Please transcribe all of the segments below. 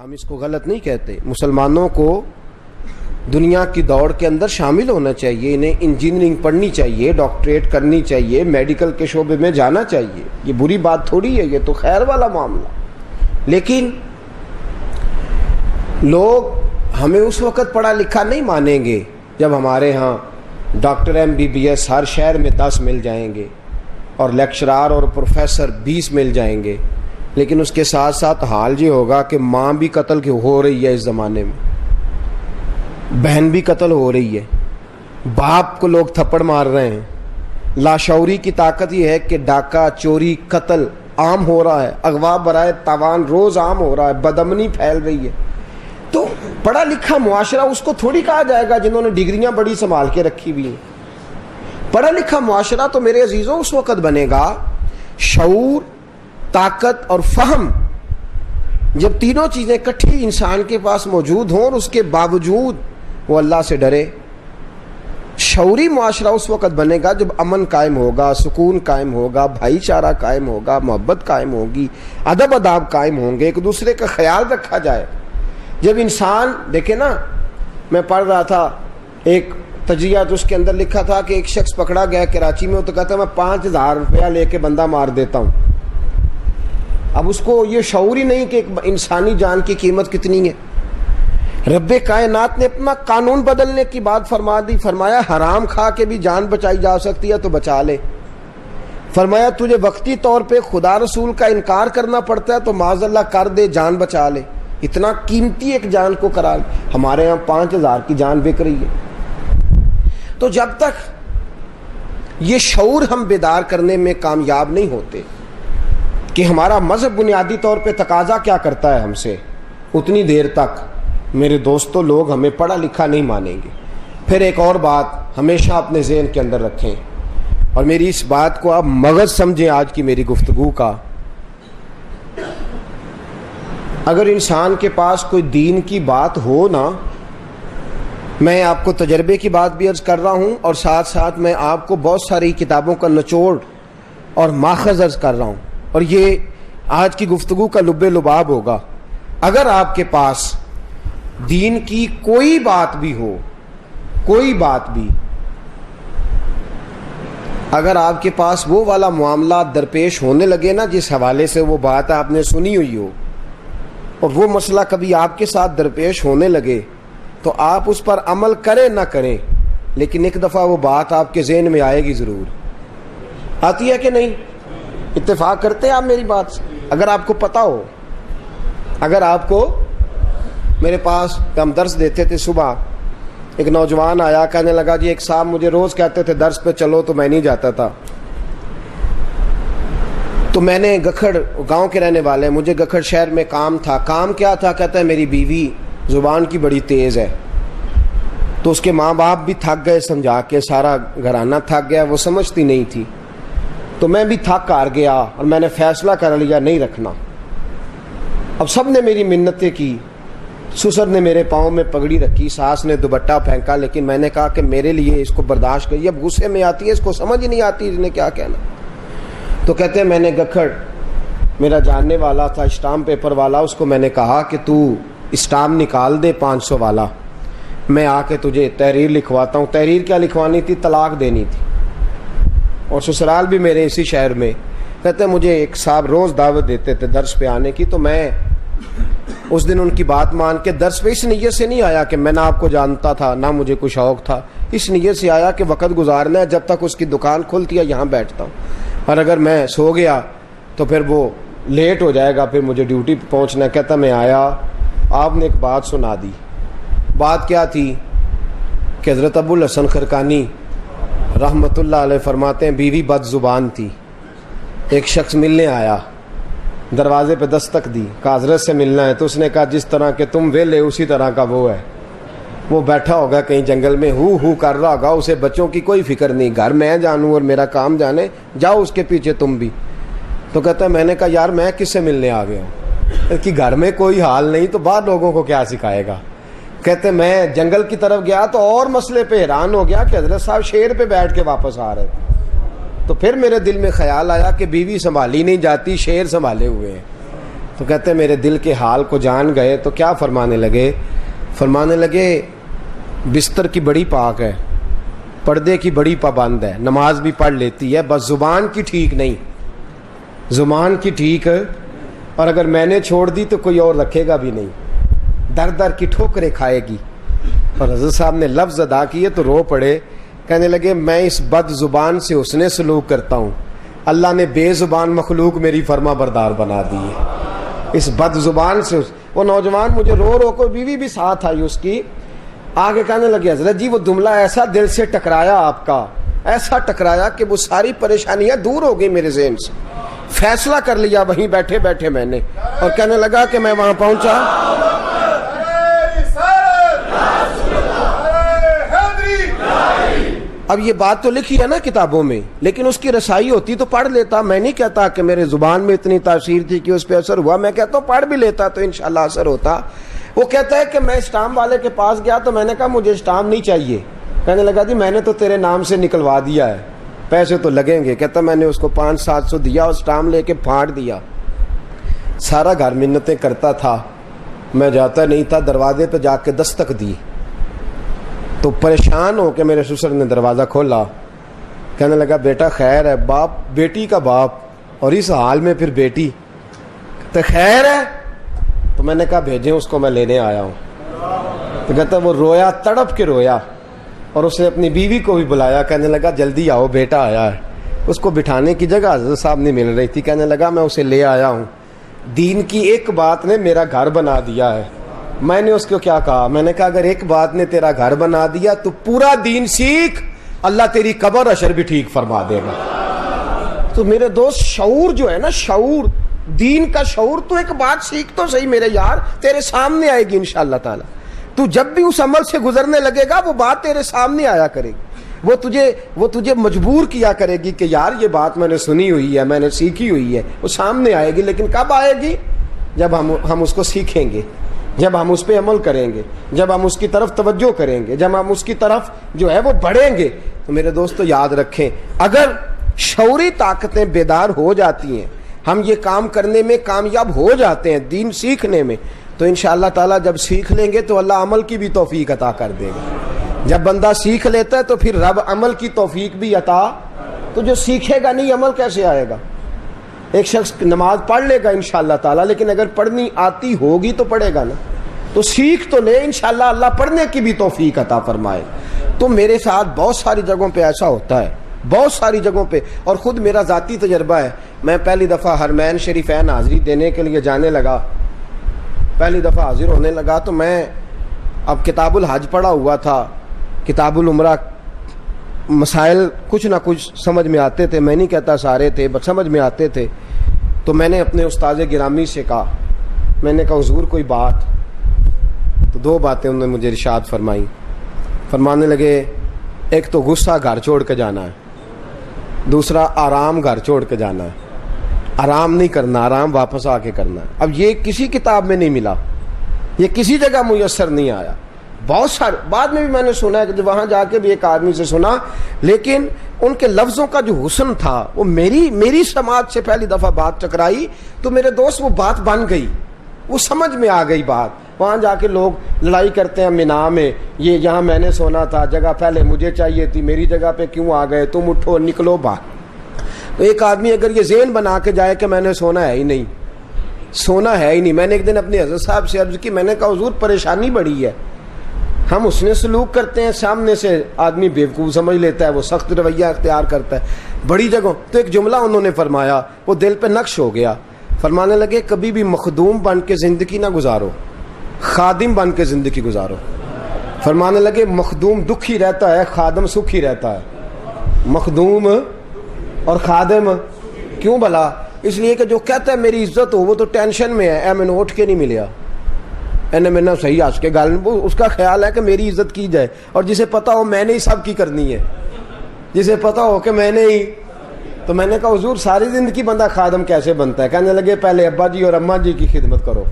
ہم اس کو غلط نہیں کہتے. مسلمانوں کو دنیا کی دوڑ کے اندر شامل ہونا چاہیے, انہیں انجینئرنگ پڑھنی چاہیے, ڈاکٹریٹ کرنی چاہیے, میڈیکل کے شعبے میں جانا چاہیے. یہ بری بات تھوڑی ہے, یہ تو خیر والا معاملہ. لیکن لوگ ہمیں اس وقت پڑھا لکھا نہیں مانیں گے جب ہمارے ہاں ڈاکٹر MBBS ہر شہر میں 10 مل جائیں گے اور لیکچرار اور پروفیسر 20 مل جائیں گے. لیکن اس کے ساتھ ساتھ حال یہ ہوگا کہ ماں بھی قتل ہو رہی ہے اس زمانے میں, بہن بھی قتل ہو رہی ہے, باپ کو لوگ تھپڑ مار رہے ہیں. لاشعوری کی طاقت یہ ہے کہ ڈاکہ, چوری, قتل عام ہو رہا ہے, اغوا برائے تاوان روز عام ہو رہا ہے, بدامنی پھیل رہی ہے. تو پڑھا لکھا معاشرہ اس کو تھوڑی کہا جائے گا جنہوں نے ڈگریاں بڑی سنبھال کے رکھی ہوئی ہیں. پڑھا لکھا معاشرہ تو میرے عزیزوں اس وقت بنے گا شعور, طاقت اور فہم, جب تینوں چیزیں اکٹھی انسان کے پاس موجود ہوں اور اس کے باوجود وہ اللہ سے ڈرے. شعوری معاشرہ اس وقت بنے گا جب امن قائم ہوگا, سکون قائم ہوگا, بھائی چارہ قائم ہوگا, محبت قائم ہوگی, ادب آداب قائم ہوں گے, ایک دوسرے کا خیال رکھا جائے. جب انسان دیکھیں نا, میں پڑھ رہا تھا ایک تجزیات, اس کے اندر لکھا تھا کہ ایک شخص پکڑا گیا کراچی میں, تو کہتا ہے میں 5000 روپیہ لے کے بندہ مار دیتا ہوں. اب اس کو یہ شعور ہی نہیں کہ ایک انسانی جان کی قیمت کتنی ہے. رب کائنات نے اپنا قانون بدلنے کی بات فرما دی. فرمایا حرام کھا کے بھی جان بچائی جا سکتی ہے تو بچا لے. فرمایا تجھے وقتی طور پہ خدا رسول کا انکار کرنا پڑتا ہے تو معاذ اللہ کر دے, جان بچا لے. اتنا قیمتی ایک جان کو کرا, ہمارے ہاں 5000 کی جان بک رہی ہے. تو جب تک یہ شعور ہم بیدار کرنے میں کامیاب نہیں ہوتے کہ ہمارا مذہب بنیادی طور پہ تقاضا کیا کرتا ہے ہم سے, اتنی دیر تک میرے دوستوں لوگ ہمیں پڑھا لکھا نہیں مانیں گے. پھر ایک اور بات ہمیشہ اپنے ذہن کے اندر رکھیں, اور میری اس بات کو آپ مغز سمجھیں آج کی میری گفتگو کا. اگر انسان کے پاس کوئی دین کی بات ہو نا, میں آپ کو تجربے کی بات بھی عرض کر رہا ہوں اور ساتھ ساتھ میں آپ کو بہت ساری کتابوں کا نچوڑ اور ماخذ عرض کر رہا ہوں, اور یہ آج کی گفتگو کا لب لباب ہوگا. اگر آپ کے پاس دین کی کوئی بات بھی ہو, کوئی بات بھی, اگر آپ کے پاس وہ والا معاملہ درپیش ہونے لگے نا جس حوالے سے وہ بات آپ نے سنی ہوئی ہو, اور وہ مسئلہ کبھی آپ کے ساتھ درپیش ہونے لگے, تو آپ اس پر عمل کریں نہ کریں, لیکن ایک دفعہ وہ بات آپ کے ذہن میں آئے گی ضرور. آتی ہے کہ نہیں؟ اتفاق کرتے ہیں آپ میری بات سے؟ اگر آپ کو پتہ ہو, اگر آپ کو, میرے پاس ہم درس دیتے تھے صبح, ایک نوجوان آیا, کہنے لگا جی ایک صاحب مجھے روز کہتے تھے درس پہ چلو تو میں نہیں جاتا تھا. تو میں نے گکھڑ, گاؤں کے رہنے والے, مجھے گکھڑ شہر میں کام تھا. کام کیا تھا؟ کہتا ہے میری بیوی زبان کی بڑی تیز ہے, تو اس کے ماں باپ بھی تھک گئے سمجھا کے, سارا گھرانہ تھک گیا, وہ سمجھتی نہیں تھی. تو میں بھی تھک ہار گیا اور میں نے فیصلہ کر لیا نہیں رکھنا. اب سب نے میری منتیں کی, سسر نے میرے پاؤں میں پگڑی رکھی, ساس نے دوپٹہ پھینکا, لیکن میں نے کہا کہ میرے لیے اس کو برداشت کریے. اب غصے میں آتی ہے, اس کو سمجھ ہی نہیں آتی اس نے کیا کہنا. تو کہتے ہیں میں نے گکھڑ, میرا جاننے والا تھا اسٹامپ پیپر والا, اس کو میں نے کہا کہ تو اسٹامپ نکال دے 500 والا, میں آ کے تجھے تحریر لکھواتا ہوں. تحریر کیا لکھوانی تھی؟ طلاق دینی تھی, اور سسرال بھی میرے اسی شہر میں. کہتے ہیں مجھے ایک صاحب روز دعوت دیتے تھے درس پہ آنے کی, تو میں اس دن ان کی بات مان کے درس پہ اس نیت سے نہیں آیا کہ میں نہ آپ کو جانتا تھا نہ مجھے کوئی شوق تھا, اس نیت سے آیا کہ وقت گزارنا ہے, جب تک اس کی دکان کھلتی ہے یہاں بیٹھتا ہوں, اور اگر میں سو گیا تو پھر وہ لیٹ ہو جائے گا, پھر مجھے ڈیوٹی پہ پہنچنا ہے. کہتا میں آیا, آپ نے ایک بات سنا دی. بات کیا تھی کہ حضرت ابو الحسن خرقانی رحمۃ اللہ علیہ فرماتے ہیں بیوی بد زبان تھی. ایک شخص ملنے آیا, دروازے پہ دستک دی, کہا حضرت سے ملنا ہے. تو اس نے کہا جس طرح کہ تم ویلے اسی طرح کا وہ ہے. وہ بیٹھا ہوگا کہیں جنگل میں, ہو کر رہا ہوگا, اسے بچوں کی کوئی فکر نہیں, گھر میں جانوں اور میرا کام جانے, جاؤ اس کے پیچھے تم بھی. تو کہتا ہے میں نے کہا یار میں کس سے ملنے آ گیا ہوں کہ گھر میں کوئی حال نہیں تو باہر لوگوں کو کیا سکھائے گا. کہتے میں جنگل کی طرف گیا تو اور مسئلے پہ حیران ہو گیا کہ حضرت صاحب شیر پہ بیٹھ کے واپس آ رہے تھے. تو پھر میرے دل میں خیال آیا کہ بیوی سنبھالی نہیں جاتی, شیر سنبھالے ہوئے ہیں. تو کہتے ہیں میرے دل کے حال کو جان گئے تو کیا فرمانے لگے؟ فرمانے لگے بستر کی بڑی پاک ہے، پردے کی بڑی پابند ہے، نماز بھی پڑھ لیتی ہے، بس زبان کی ٹھیک نہیں، زبان کی ٹھیک ہے، اور اگر میں نے چھوڑ دی تو کوئی اور رکھے گا بھی نہیں، در در کی ٹھوکریں کھائے گی۔ اور حضرت صاحب نے لفظ ادا کیے تو رو پڑے، کہنے لگے میں اس بد زبان سے حسن سلوک کرتا ہوں، اللہ نے بے زبان مخلوق میری فرما بردار بنا دی ہے اس بد زبان سے۔ وہ نوجوان مجھے رو رو کو، بیوی بھی ساتھ آئی اس کی، آگے کہنے لگے حضرت جی وہ جملہ ایسا دل سے ٹکرایا آپ کا، ایسا ٹکرایا کہ وہ ساری پریشانیاں دور ہو گئی میرے ذہن سے، فیصلہ کر لیا وہیں بیٹھے بیٹھے میں نے، اور کہنے لگا کہ میں وہاں پہنچا، اب یہ بات تو لکھی ہے نا کتابوں میں، لیکن اس کی رسائی ہوتی تو پڑھ لیتا۔ میں نہیں کہتا کہ میرے زبان میں اتنی تاثیر تھی کہ اس پہ اثر ہوا، میں کہتا ہوں پڑھ بھی لیتا تو انشاءاللہ اثر ہوتا۔ وہ کہتا ہے کہ میں اسٹامپ والے کے پاس گیا تو میں نے کہا مجھے اسٹامپ نہیں چاہیے، کہنے لگا جی میں نے تو تیرے نام سے نکلوا دیا ہے، پیسے تو لگیں گے۔ کہتا میں نے اس کو 500-700 دیا اور اسٹامپ لے کے پھاڑ دیا۔ سارا گھر منتیں کرتا تھا، میں جاتا نہیں تھا، دروازے پہ جا کے دستک دی تو پریشان ہو کے میرے سسر نے دروازہ کھولا، کہنے لگا بیٹا خیر ہے؟ باپ، بیٹی کا باپ اور اس حال میں پھر بیٹی، تو خیر ہے؟ تو میں نے کہا بھیجیں اس کو، میں لینے آیا ہوں۔ تو کہتا وہ رویا، تڑپ کے رویا، اور اس نے اپنی بیوی کو بھی بلایا، کہنے لگا جلدی آؤ بیٹا آیا ہے۔ اس کو بٹھانے کی جگہ حضرت صاحب نہیں مل رہی تھی، کہنے لگا میں اسے لے آیا ہوں، دین کی ایک بات نے میرا گھر بنا دیا ہے۔ میں نے اس کو کیا کہا؟ میں نے کہا اگر ایک بات نے تیرا گھر بنا دیا تو پورا دین سیکھ، اللہ تیری قبر اشر بھی ٹھیک فرما دے گا۔ تو میرے دوست شعور جو ہے نا، شعور، دین کا شعور، تو ایک بات سیکھ تو صحیح میرے یار، تیرے سامنے آئے گی انشاءاللہ تعالی۔ تو جب بھی اس عمل سے گزرنے لگے گا وہ بات تیرے سامنے آیا کرے گی، وہ تجھے مجبور کیا کرے گی کہ یار یہ بات میں نے سنی ہوئی ہے، میں نے سیکھی ہوئی ہے، وہ سامنے آئے گی۔ لیکن کب آئے گی؟ جب ہم اس کو سیکھیں گے، جب ہم اس پہ عمل کریں گے، جب ہم اس کی طرف توجہ کریں گے، جب ہم اس کی طرف جو ہے وہ بڑھیں گے۔ تو میرے دوستو یاد رکھیں، اگر شعوری طاقتیں بیدار ہو جاتی ہیں، ہم یہ کام کرنے میں کامیاب ہو جاتے ہیں، دین سیکھنے میں، تو انشاءاللہ تعالی جب سیکھ لیں گے تو اللہ عمل کی بھی توفیق عطا کر دے گا۔ جب بندہ سیکھ لیتا ہے تو پھر رب عمل کی توفیق بھی عطا، تو جو سیکھے گا نہیں عمل کیسے آئے گا؟ ایک شخص نماز پڑھ لے گا انشاءاللہ تعالی، لیکن اگر پڑھنی آتی ہوگی تو پڑھے گا نا، تو سیکھ تو لے، انشاءاللہ اللہ پڑھنے کی بھی توفیق عطا فرمائے۔ تو میرے ساتھ بہت ساری جگہوں پہ ایسا ہوتا ہے، بہت ساری جگہوں پہ، اور خود میرا ذاتی تجربہ ہے۔ میں پہلی دفعہ حرمین شریفین حاضری دینے کے لیے جانے لگا، پہلی دفعہ حاضر ہونے لگا تو میں اب کتاب الحج پڑھا ہوا تھا، کتاب العمرہ، مسائل کچھ نہ کچھ سمجھ میں آتے تھے، میں نہیں کہتا سارے تھے، بس سمجھ میں آتے تھے۔ تو میں نے اپنے استاذ گرامی سے کہا، میں نے کہا حضور کوئی بات، تو دو باتیں انہوں نے مجھے ارشاد فرمائی۔ فرمانے لگے ایک تو غصہ گھر چھوڑ کے جانا ہے، دوسرا آرام گھر چھوڑ کے جانا ہے، آرام نہیں کرنا، آرام واپس آ کے کرنا ہے۔ اب یہ کسی کتاب میں نہیں ملا، یہ کسی جگہ میسر نہیں آیا۔ بہت سارے بعد میں بھی میں نے سنا ہے کہ وہاں جا کے بھی ایک آدمی سے سنا، لیکن ان کے لفظوں کا جو حسن تھا وہ میری سماعت سے پہلی دفعہ بات ٹکرائی تو میرے دوست وہ بات بن گئی، وہ سمجھ میں آ گئی بات۔ وہاں جا کے لوگ لڑائی کرتے ہیں مینا میں، یہ یہاں میں نے سونا تھا، جگہ پہلے مجھے چاہیے تھی، میری جگہ پہ کیوں آ گئے، تم اٹھو نکلو باہر۔ تو ایک آدمی اگر یہ ذہن بنا کے جائے کہ میں نے سونا ہے ہی نہیں، سونا ہے ہی نہیں۔ میں نے ایک دن اپنے حضرت صاحب سے عرض کی، میں نے کہا حضور پریشانی بڑی ہے، ہم اس نے سلوک کرتے ہیں، سامنے سے آدمی بیوقوف سمجھ لیتا ہے، وہ سخت رویہ اختیار کرتا ہے بڑی جگہوں۔ تو ایک جملہ انہوں نے فرمایا، وہ دل پہ نقش ہو گیا۔ فرمانے لگے کبھی بھی مخدوم بن کے زندگی نہ گزارو، خادم بن کے زندگی گزارو۔ فرمانے لگے مخدوم دکھی رہتا ہے، خادم سکھی رہتا ہے۔ مخدوم اور خادم کیوں بھلا؟ اس لیے کہ جو کہتا ہے میری عزت ہو وہ تو ٹینشن میں ہے، میں نے اٹھ کے نہیں ملیا، میں نے صحیح آج کے گال، اس کا خیال ہے کہ میری عزت کی جائے، اور جسے پتا ہو میں نے ہی سب کی کرنی ہے، جسے پتا ہو کہ میں نے ہی۔ تو میں نے کہا حضور ساری زندگی بندہ خادم کیسے بنتا ہے؟ کہنے لگے پہلے ابا جی اور اماں جی کی خدمت کرو،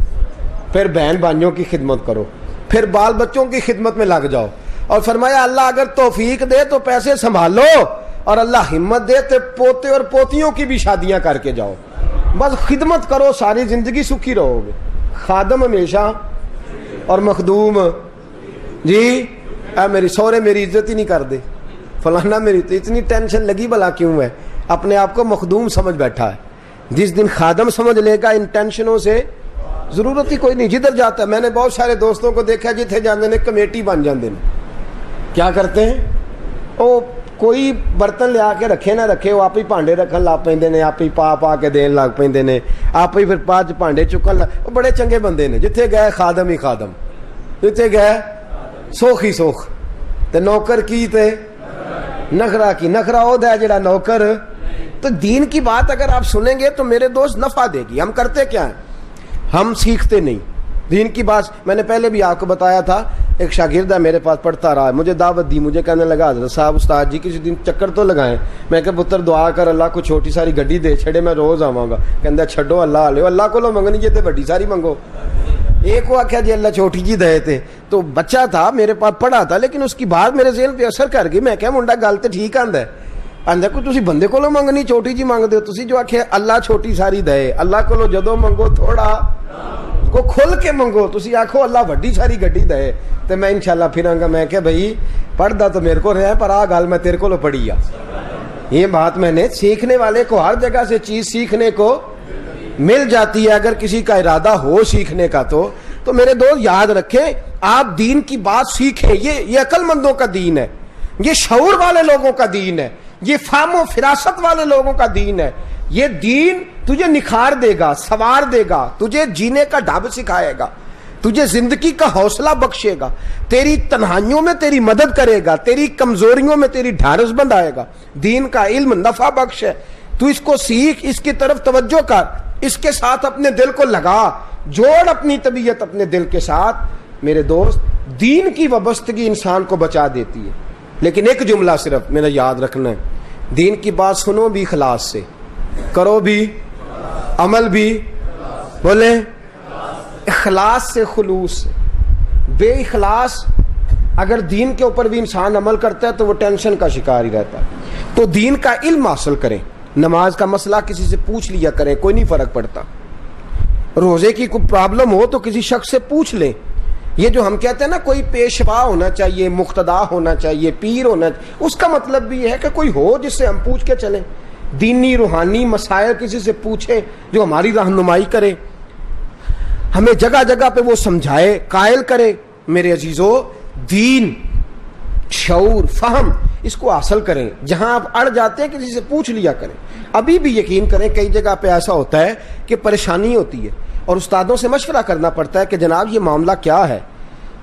پھر بہن بھائیوں کی خدمت کرو، پھر بال بچوں کی خدمت میں لگ جاؤ، اور فرمایا اللہ اگر توفیق دے تو پیسے سنبھالو، اور اللہ ہمت دے تو پوتے اور پوتیوں کی بھی شادیاں کر کے جاؤ۔ بس خدمت کرو ساری زندگی سکھی رہو گے. خادم ہمیشہ اور مخدوم جی اے میری سورے میری عزت ہی نہیں کر دے, فلانا میری تو اتنی ٹینشن لگی بلا کیوں ہے, اپنے آپ کو مخدوم سمجھ بیٹھا ہے. جس دن خادم سمجھ لے گا ان ٹینشنوں سے ضرورت ہی کوئی نہیں. جدھر جاتا ہے, میں نے بہت سارے دوستوں کو دیکھا جتنے جانے نے کمیٹی بن جاندے نے. کیا کرتے ہیں وہ, کوئی برتن لیا کے رکھے نہ رکھے, وہ آپ ہی پانڈے رکھن لگ پیندے نے, آپ ہی پا کے دین لگ پیندے نے, آپ ہی پھر 5 پانڈے چکن لگ. وہ بڑے چنگے بندے نے, جتھے گئے خادم ہی خادم, جتھے گئے سوکھ ہی سوکھ. تے نوکر کی تے نخرا کی, نخرا وہ ہے جڑا نوکر. تو دین کی بات اگر آپ سنیں گے تو میرے دوست نفع دے گی. ہم کرتے کیا ہیں, ہم سیکھتے نہیں دین کی بات. میں نے پہلے بھی آپ کو بتایا تھا, ایک شاگرد ہے میرے پاس پڑھتا رہا, مجھے دعوت دی, مجھے کہنے لگا حضرت صاحب استاد جی کسی دن چکر تو لگائیں. میں کہ پتر دعا کر اللہ کو چھوٹی ساری گڈی دے چھڑے, میں روز آواں گا. کہندا چھڈو اللہ والے, اللہ کو لو منگنی جے تے بڑی ساری منگو. ایک کو آخیا جی اللہ چھوٹی جی دے تے. تو بچہ تھا میرے پاس پڑھا تھا, لیکن اس کی بات میرے ذہن پہ اثر کر گئی. میں کہ منڈا گل تے ٹھیک آندا ہے, آندا کوئی تسی بندے کو لو منگنی چھوٹی جی منگ دیو, تسی جو آخیا اللہ چھوٹی ساری دے, اللہ کو لو جدو منگو تھوڑا کو کھل کے منگو, تسی آکھو اللہ وڈی ساری گڈی دے. تے میں انشاءاللہ پھراں گا. میں کہ بھائی پڑھدا تو میرے کو رہا, پر آ گل میں تیرے کو لو پڑھی آ. یہ بات میں نے, سیکھنے والے کو ہر جگہ سے چیز سیکھنے کو مل جاتی ہے اگر کسی کا ارادہ ہو سیکھنے کا. تو میرے دوست یاد رکھیں, آپ دین کی بات سیکھیں. یہ عقل مندوں کا دین ہے, یہ شعور والے لوگوں کا دین ہے, یہ فہم و فراست والے لوگوں کا دین ہے. یہ دین تجھے نکھار دے گا, سوار دے گا, تجھے جینے کا ڈھب سکھائے گا, تجھے زندگی کا حوصلہ بخشے گا, تیری تنہائیوں میں تیری مدد کرے گا, تیری کمزوریوں میں تیری ڈھارس بندھائے گا. دین کا علم نفع بخش ہے, تو اس کو سیکھ, اس کی طرف توجہ کر, اس کے ساتھ اپنے دل کو لگا, جوڑ اپنی طبیعت اپنے دل کے ساتھ. میرے دوست دین کی وابستگی انسان کو بچا دیتی ہے. لیکن ایک جملہ صرف میرا یاد رکھنا ہے, دین کی بات سنو بھی اخلاص سے, کرو بھی, عمل بھی, بولیں اخلاص سے, خلوص سے. بے اخلاص اگر دین کے اوپر بھی انسان عمل کرتا ہے تو وہ ٹینشن کا شکار ہی رہتا ہے. تو دین کا علم حاصل کریں, نماز کا مسئلہ کسی سے پوچھ لیا کریں, کوئی نہیں فرق پڑتا. روزے کی کوئی پرابلم ہو تو کسی شخص سے پوچھ لیں. یہ جو ہم کہتے ہیں نا کوئی پیشوا ہونا چاہیے, مقتدا ہونا چاہیے, پیر ہونا چاہیے, اس کا مطلب بھی یہ ہے کہ کوئی ہو جس سے ہم پوچھ کے چلیں. دینی روحانی مسائل کسی سے پوچھیں جو ہماری رہنمائی کرے, ہمیں جگہ جگہ پہ وہ سمجھائے, قائل کرے. میرے عزیزو, دین, شعور, فہم, اس کو حاصل کریں. جہاں آپ اڑ جاتے ہیں کسی سے پوچھ لیا کریں. ابھی بھی یقین کریں کئی جگہ پہ ایسا ہوتا ہے کہ پریشانی ہوتی ہے اور استادوں سے مشورہ کرنا پڑتا ہے کہ جناب یہ معاملہ کیا ہے,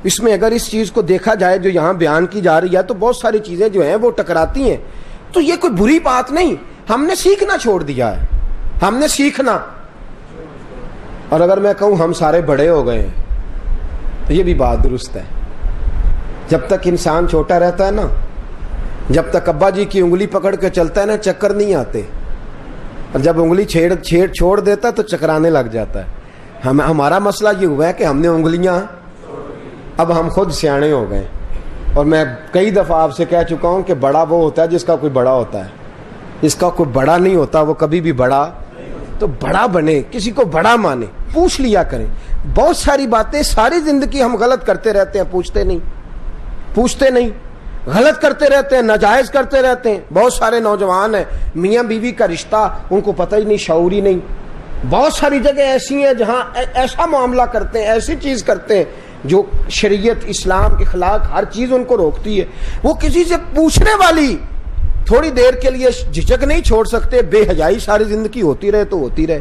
اس میں اگر اس چیز کو دیکھا جائے جو یہاں بیان کی جا رہی ہے تو بہت ساری چیزیں جو ہیں وہ ٹکراتی ہیں. تو یہ کوئی بری بات نہیں, ہم نے سیکھنا چھوڑ دیا ہے, ہم نے سیکھنا. اور اگر میں کہوں ہم سارے بڑے ہو گئے ہیں تو یہ بھی بات درست ہے. جب تک انسان چھوٹا رہتا ہے نا, جب تک ابا جی کی انگلی پکڑ کے چلتا ہے نا, چکر نہیں آتے, اور جب انگلی چھوڑ دیتا تو چکرانے لگ جاتا ہے. ہمارا مسئلہ یہ ہوا ہے کہ ہم نے انگلیاں, اب ہم خود سیانے ہو گئے. اور میں کئی دفعہ آپ سے کہہ چکا ہوں کہ بڑا وہ ہوتا ہے جس کا کوئی بڑا ہوتا ہے, جس کا کوئی بڑا نہیں ہوتا وہ کبھی بھی بڑا. تو بڑا بنے, کسی کو بڑا مانے, پوچھ لیا کریں. بہت ساری باتیں ساری زندگی ہم غلط کرتے رہتے ہیں, پوچھتے نہیں, غلط کرتے رہتے ہیں, ناجائز کرتے رہتے ہیں. بہت سارے نوجوان ہیں میاں بیوی کا رشتہ ان کو پتہ ہی نہیں, شعور ہی نہیں. بہت ساری جگہ ایسی ہیں جہاں ایسا معاملہ کرتے ہیں, ایسی چیز کرتے ہیں جو شریعت, اسلام, اخلاق, ہر چیز ان کو روکتی ہے. وہ کسی سے پوچھنے والی تھوڑی دیر کے لیے جھجک نہیں چھوڑ سکتے. بے حیائی ساری زندگی ہوتی رہے تو ہوتی رہے.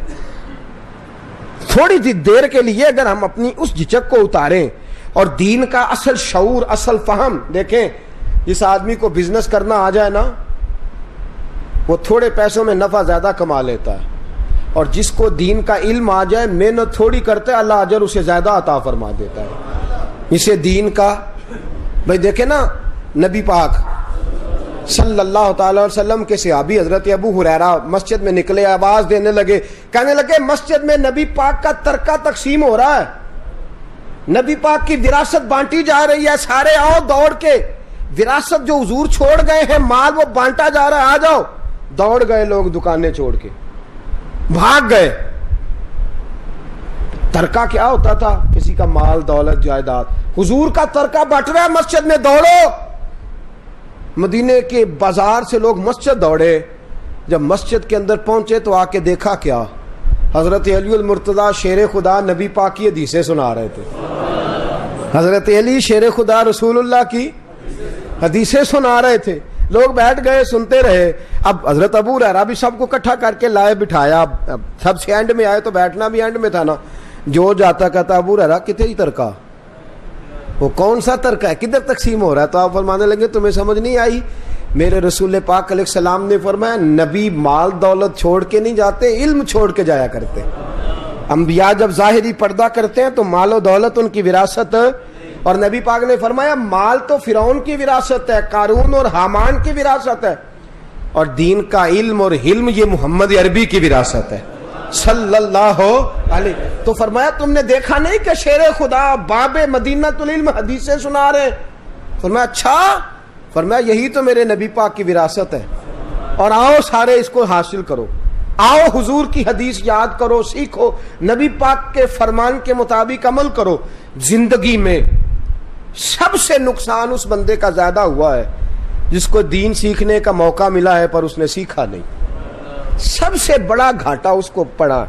تھوڑی دیر کے لیے اگر ہم اپنی اس جھجک کو اتاریں اور دین کا اصل شعور, اصل فہم دیکھیں. جس آدمی کو بزنس کرنا آ جائے نا وہ تھوڑے پیسوں میں نفع زیادہ کما لیتا ہے, اور جس کو دین کا علم آ جائے محنت تھوڑی کرتے اللہ اجر اسے زیادہ عطا فرما دیتا ہے. اسے دین کا بھائی دیکھیں نا, نبی پاک صلی اللہ تعالی وسلم کے صحابی حضرت ابو ہریرہ مسجد میں نکلے, آواز دینے لگے, کہنے لگے مسجد میں نبی پاک کا ترکہ تقسیم ہو رہا ہے, نبی پاک کی وراثت بانٹی جا رہی ہے, سارے آؤ دوڑ کے. وراثت جو حضور چھوڑ گئے ہیں, مال وہ بانٹا جا رہا ہے, آ جاؤ. دوڑ گئے لوگ دکانیں چھوڑ کے. بھاگ گئے. ترکہ کیا ہوتا تھا؟ کسی کا مال دولت جائیداد. حضور کا ترکہ بٹ رہا ہے مسجد میں، دوڑو. مدینے کے بازار سے لوگ مسجد دوڑے. جب مسجد کے اندر پہنچے تو آ کے دیکھا کیا؟ حضرت علی المرتضیٰ شیر خدا نبی پاک کی حدیثیں سنا رہے تھے. حضرت علی شیر خدا رسول اللہ کی حدیثیں سنا رہے تھے. لوگ بیٹھ گئے سنتے رہے. اب حضرت ابو ہریرہ بھی سب کو اکٹھا کر کے لائے بٹھایا. اب سب سے اینڈ میں آئے تو بیٹھنا بھی اینڈ میں تھا نا. جو جاتا کہتا ابو ہریرہ کتنے ہی ترکہ، وہ کون سا ترکہ ہے، کدھر تقسیم ہو رہا ہے؟ تو آپ فرمانے لگے تمہیں سمجھ نہیں آئی؟ میرے رسول پاک علیہ السلام نے فرمایا نبی مال دولت چھوڑ کے نہیں جاتے، علم چھوڑ کے جایا کرتے. انبیاء جب ظاہری پردہ کرتے ہیں تو مال و دولت ان کی وراثت. اور نبی پاک نے فرمایا مال تو فرعون کی وراثت ہے، قارون اور حامان کی وراثت ہے، اور دین کا علم اور حلم یہ محمد عربی کی وراثت ہے صلی اللہ علیہ. تو فرمایا تم نے دیکھا نہیں کہ شیر خدا باب مدینۃ العلم حدیثیں سنا رہے؟ فرمایا اچھا. فرمایا یہی تو میرے نبی پاک کی وراثت ہے، اور آؤ سارے اس کو حاصل کرو. آؤ حضور کی حدیث یاد کرو، سیکھو، نبی پاک کے فرمان کے مطابق عمل کرو. زندگی میں سب سے نقصان اس بندے کا زیادہ ہوا ہے جس کو دین سیکھنے کا موقع ملا ہے پر اس نے سیکھا نہیں. سب سے بڑا گھاٹا اس کو پڑا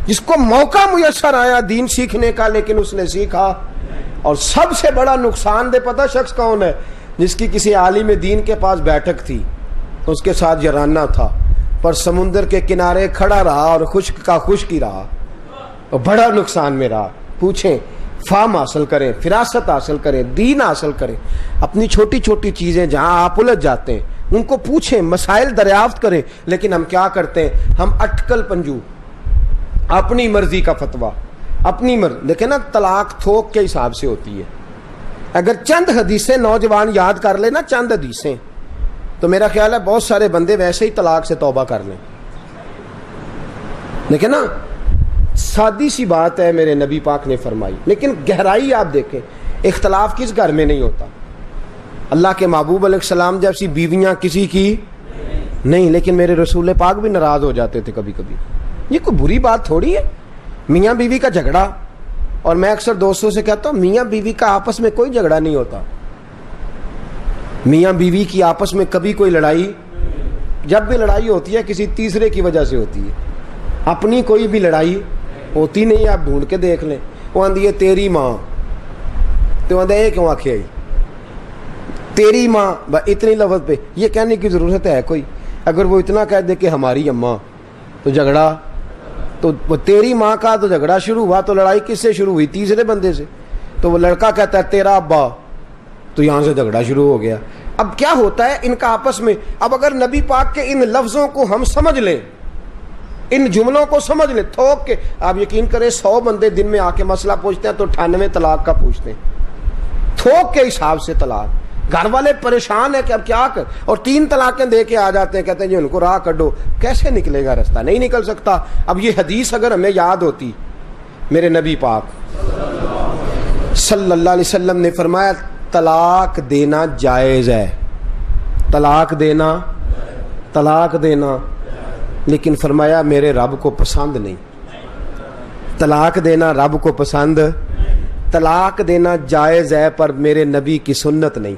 جس کو موقع میسر آیا دین سیکھنے کا لیکن اس نے سیکھا. اور سب سے بڑا نقصان دہ پتہ شخص کون ہے؟ جس کی کسی عالم دین کے پاس بیٹھک تھی، اس کے ساتھ یارانہ تھا، پر سمندر کے کنارے کھڑا رہا اور خشک کا خشک ہی رہا، اور بڑا نقصان میں رہا. پوچھیں، فام حاصل کریں، فراست حاصل کریں، دین حاصل کریں. اپنی چھوٹی چھوٹی چیزیں جہاں آپ الجھ جاتے ہیں ان کو پوچھیں، مسائل دریافت کریں. لیکن ہم کیا کرتے ہیں؟ ہم اٹکل پنجو، اپنی مرضی کا فتویٰ، اپنی مرضی. دیکھیں نا، طلاق تھوک کے حساب سے ہوتی ہے. اگر چند حدیثیں نوجوان یاد کر لیں نا، چند حدیثیں، تو میرا خیال ہے بہت سارے بندے ویسے ہی طلاق سے توبہ کر لیں. دیکھیں نا، سادی سی بات ہے میرے نبی پاک نے فرمائی، لیکن گہرائی آپ دیکھیں. اختلاف کس گھر میں نہیں ہوتا؟ اللہ کے محبوب علیہ السلام جیسی بیویاں کسی کی نہیں، لیکن میرے رسول پاک بھی ناراض ہو جاتے تھے کبھی کبھی. یہ کوئی بری بات تھوڑی ہے میاں بیوی کا جھگڑا. اور میں اکثر دوستوں سے کہتا ہوں میاں بیوی کا آپس میں کوئی جھگڑا نہیں ہوتا. میاں بیوی کی آپس میں کبھی کوئی لڑائی، جب بھی لڑائی ہوتی ہے کسی تیسرے کی وجہ سے ہوتی ہے. اپنی کوئی بھی لڑائی ہوتی نہیں. آپ ڈھونڈ کے دیکھ لیں. وہ آندھی ہے تیری ماں، تو آندھا ہے کیوں آخیا تیری ماں، اتنی لفظ پہ یہ کہنے کی ضرورت ہے کوئی؟ اگر وہ اتنا کہہ دے کہ ہماری اماں، تو جھگڑا تو وہ تیری ماں کا تو جھگڑا شروع ہوا، تو لڑائی کس سے شروع ہوئی؟ تیسرے بندے سے. تو وہ لڑکا کہتا ہے تیرا ابا، تو یہاں سے جھگڑا شروع ہو گیا. اب کیا ہوتا ہے ان کا آپس میں؟ اب اگر نبی پاک کے ان لفظوں کو ہم سمجھ لیں، ان جملوں کو سمجھ لیں تھوک کے، آپ یقین کریں 100 بندے دن میں آ کے مسئلہ پوچھتے ہیں تو 98 طلاق کا پوچھتے ہیں. تھوک کے حساب سے طلاق. گھر والے پریشان ہیں کہ اب کیا کر، اور 3 طلاقیں دے کے آ جاتے ہیں، کہتے ہیں جی ان کو راہ کڈو. کیسے نکلے گا راستہ؟ نہیں نکل سکتا. اب یہ حدیث اگر ہمیں یاد ہوتی، میرے نبی پاک صلی اللہ علیہ وسلم نے فرمایا طلاق دینا جائز ہے، طلاق دینا، لیکن فرمایا میرے رب کو پسند نہیں. طلاق دینا رب کو پسند، طلاق دینا جائز ہے پر میرے نبی کی سنت نہیں.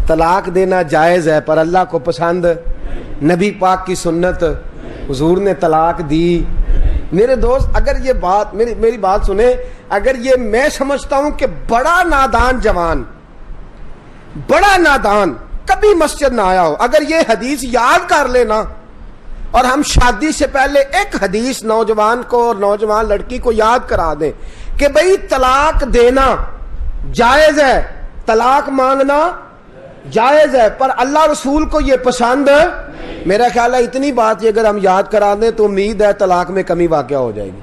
طلاق دینا جائز ہے پر اللہ کو پسند، نبی پاک کی سنت. حضور نے طلاق دی. میرے دوست اگر یہ بات میری بات سنیں، اگر یہ میں سمجھتا ہوں کہ بڑا نادان جوان، بڑا نادان کبھی مسجد نہ آیا ہو، اگر یہ حدیث یاد کر لینا اور ہم شادی سے پہلے ایک حدیث نوجوان کو اور نوجوان لڑکی کو یاد کرا دیں کہ بھئی طلاق دینا جائز ہے، طلاق مانگنا جائز ہے، پر اللہ رسول کو یہ پسند ہے. میرا خیال ہے اتنی بات یہ اگر ہم یاد کرا دیں تو امید ہے طلاق میں کمی واقع ہو جائے گی.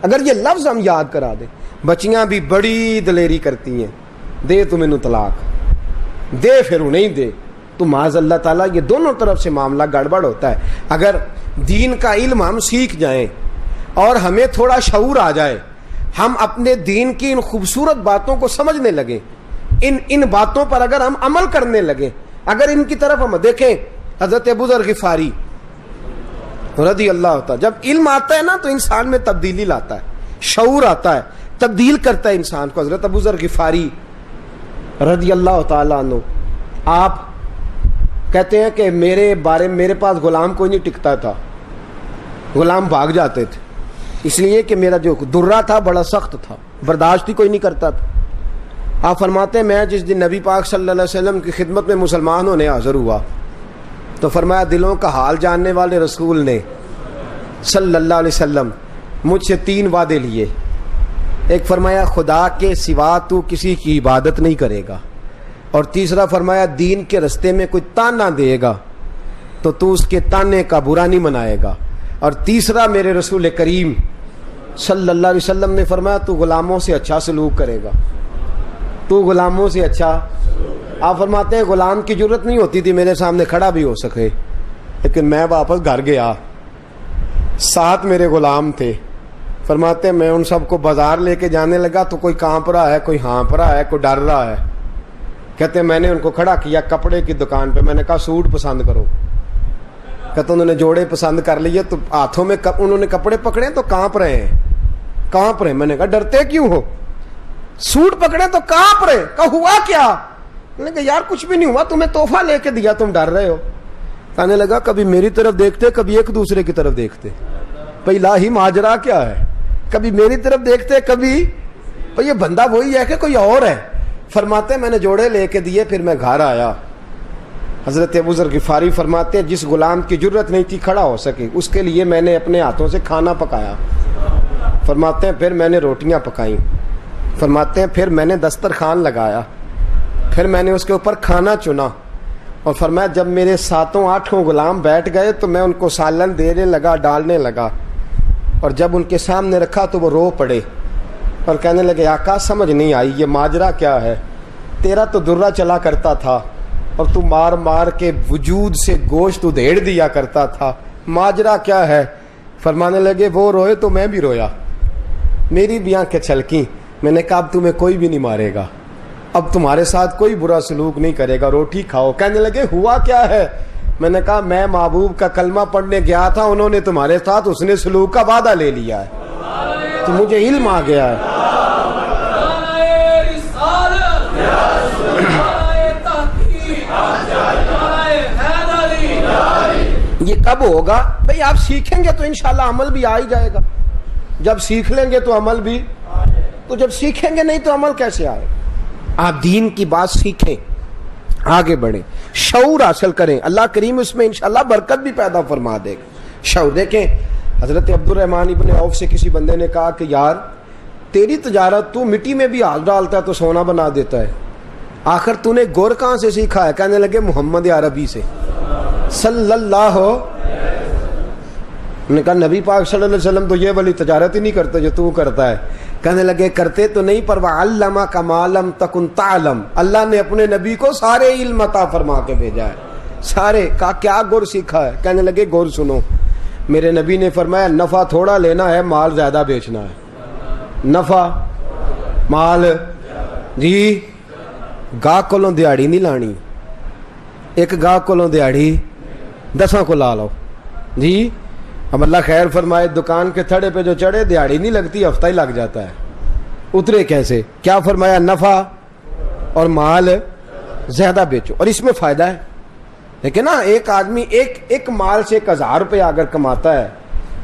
اگر یہ لفظ ہم یاد کرا دیں. بچیاں بھی بڑی دلیری کرتی ہیں، دے تو مینوں طلاق دے، پھر نہیں دے تو معاذ اللہ تعالیٰ یہ دونوں طرف سے معاملہ گڑبڑ ہوتا ہے. اگر دین کا علم ہم سیکھ جائیں اور ہمیں تھوڑا شعور آ جائے، ہم اپنے دین کی ان خوبصورت باتوں کو سمجھنے لگیں، ان باتوں پر اگر ہم عمل کرنے لگیں، اگر ان کی طرف ہم دیکھیں. حضرت ابو ذر غفاری رضی اللہ ہوتا. جب علم آتا ہے نا تو انسان میں تبدیلی لاتا ہے, شعور آتا ہے, تبدیل کرتا ہے انسان کو. حضرت ابو ذر غفاری رضی اللہ تعالیٰ عنہ آپ کہتے ہیں کہ میرے پاس غلام کوئی نہیں ٹکتا تھا, غلام بھاگ جاتے تھے, اس لیے کہ میرا جو درہ تھا بڑا سخت تھا, برداشت ہی کوئی نہیں کرتا تھا. آپ فرماتے ہیں میں جس دن نبی پاک صلی اللہ علیہ وسلم کی خدمت میں مسلمان ہونے حاضر ہوا تو فرمایا دلوں کا حال جاننے والے رسول نے صلی اللہ علیہ وسلم مجھ سے 3 وعدے لیے. ایک فرمایا خدا کے سوا تو کسی کی عبادت نہیں کرے گا, اور تیسرا فرمایا دین کے رستے میں کوئی تانا دے گا تو اس کے تانے کا برا نہیں منائے گا, اور تیسرا میرے رسول کریم صلی اللہ علیہ وسلم نے فرمایا تو غلاموں سے اچھا سلوک کرے گا, تو غلاموں سے اچھا. آپ فرماتے ہیں غلام کی جرت نہیں ہوتی تھی میرے سامنے کھڑا بھی ہو سکے, لیکن میں واپس گھر گیا, ساتھ میرے غلام تھے. فرماتے ہیں میں ان سب کو بازار لے کے جانے لگا تو کوئی کانپ رہا ہے, کوئی ہانپ رہا ہے, کوئی ڈر رہا ہے. کہتے ہیں میں نے ان کو کھڑا کیا کپڑے کی دکان پہ, میں نے کہا سوٹ پسند کرو. کہتے انہوں نے جوڑے پسند کر لیے تو ہاتھوں میں انہوں نے کپڑے پکڑے تو کانپ رہے ہیں. میں نے کہا ڈرتے کیوں ہو, سوٹ پکڑے تو کانپ رہے. کہا ہوا کیا؟ میں نے کہا یار کچھ بھی نہیں ہوا, تمہیں تحفہ لے کے دیا تم ڈر رہے ہو. کہنے لگا کبھی میری طرف دیکھتے کبھی ایک دوسرے کی طرف دیکھتے, بھائی الہی ماجرا کیا ہے, کبھی میری طرف دیکھتے کبھی بھئی یہ بندہ وہی ہے کہ کوئی اور ہے. فرماتے ہیں میں نے جوڑے لے کے دیے, پھر میں گھر آیا. حضرت ابو ذر غفاری فرماتے ہیں جس غلام کی جرت نہیں تھی کھڑا ہو سکے اس کے لیے میں نے اپنے ہاتھوں سے کھانا پکایا. فرماتے ہیں پھر میں نے روٹیاں پکائیں. فرماتے ہیں پھر میں نے دسترخوان لگایا, پھر میں نے اس کے اوپر کھانا چنا, اور فرمایا جب میرے 7-8 غلام بیٹھ گئے تو میں ان کو سالن دینے لگا, ڈالنے لگا, اور جب ان کے سامنے رکھا تو وہ رو پڑے اور کہنے لگے آقا سمجھ نہیں آئی یہ ماجرا کیا ہے, تیرا تو درہ چلا کرتا تھا اور تو مار مار کے وجود سے گوشت ادھیڑ دیا کرتا تھا, ماجرا کیا ہے؟ فرمانے لگے وہ روئے تو میں بھی رویا, میری بھی آنکھیں چھلکیں. میں نے کہا اب تمہیں کوئی بھی نہیں مارے گا, اب تمہارے ساتھ کوئی برا سلوک نہیں کرے گا, روٹی کھاؤ. کہنے لگے ہوا کیا ہے؟ میں نے کہا میں محبوب کا کلمہ پڑھنے گیا تھا, انہوں نے تمہارے ساتھ حسن سلوک کا وعدہ لے لیا ہے تو مجھے علم آ گیا ہے. یہ کب ہوگا بھئی آپ سیکھیں گے تو انشاءاللہ عمل بھی آ ہی جائے گا. جب سیکھ لیں گے تو عمل بھی, تو جب سیکھیں گے نہیں تو عمل کیسے آئے؟ آپ دین کی بات سیکھیں, آگے بڑھیں, شعور حاصل کریں, اللہ کریم اس میں انشاءاللہ برکت بھی پیدا فرما دے گا. شعور دیکھیں حضرت عبد الرحمن ابن عوف سے کسی بندے نے کہا کہ یار تیری تجارت تو مٹی میں بھی ہاتھ ڈالتا ہے تو سونا بنا دیتا ہے, آخر تو نے گور کہاں سے سیکھا ہے؟ کہنے لگے محمد عربی سے صلی اللہ. نے کہا نبی پاک صلی اللہ علیہ وسلم تو یہ والی تجارت ہی نہیں کرتے جو تو کرتا ہے. کہنے لگے کرتے تو نہیں پر وَعَلَّمَكَ مَا لَمْ تَكُنْ تَعْلَمْ, اللہ نے اپنے نبی کو سارے علم عطا فرما کے بھیجا ہے, سارے. کہا کیا گور سیکھا ہے؟ کہنے لگے گور سنو, میرے نبی نے فرمایا نفع تھوڑا لینا ہے, مال زیادہ بیچنا ہے. نفع مال جی, گاہ کولوں دیہڑی نہیں لانی, ایک گاہ کولوں دیہڑی 10 کو لا لو جی. اب اللہ خیر فرمائے, دکان کے تھڑے پہ جو چڑھے دیہڑی نہیں لگتی, ہفتہ ہی لگ جاتا ہے, اترے کیسے؟ کیا فرمایا نفع اور مال زیادہ بیچو, اور اس میں فائدہ ہے. لیکن نا ایک آدمی ایک مال سے 1000 روپیہ اگر کماتا ہے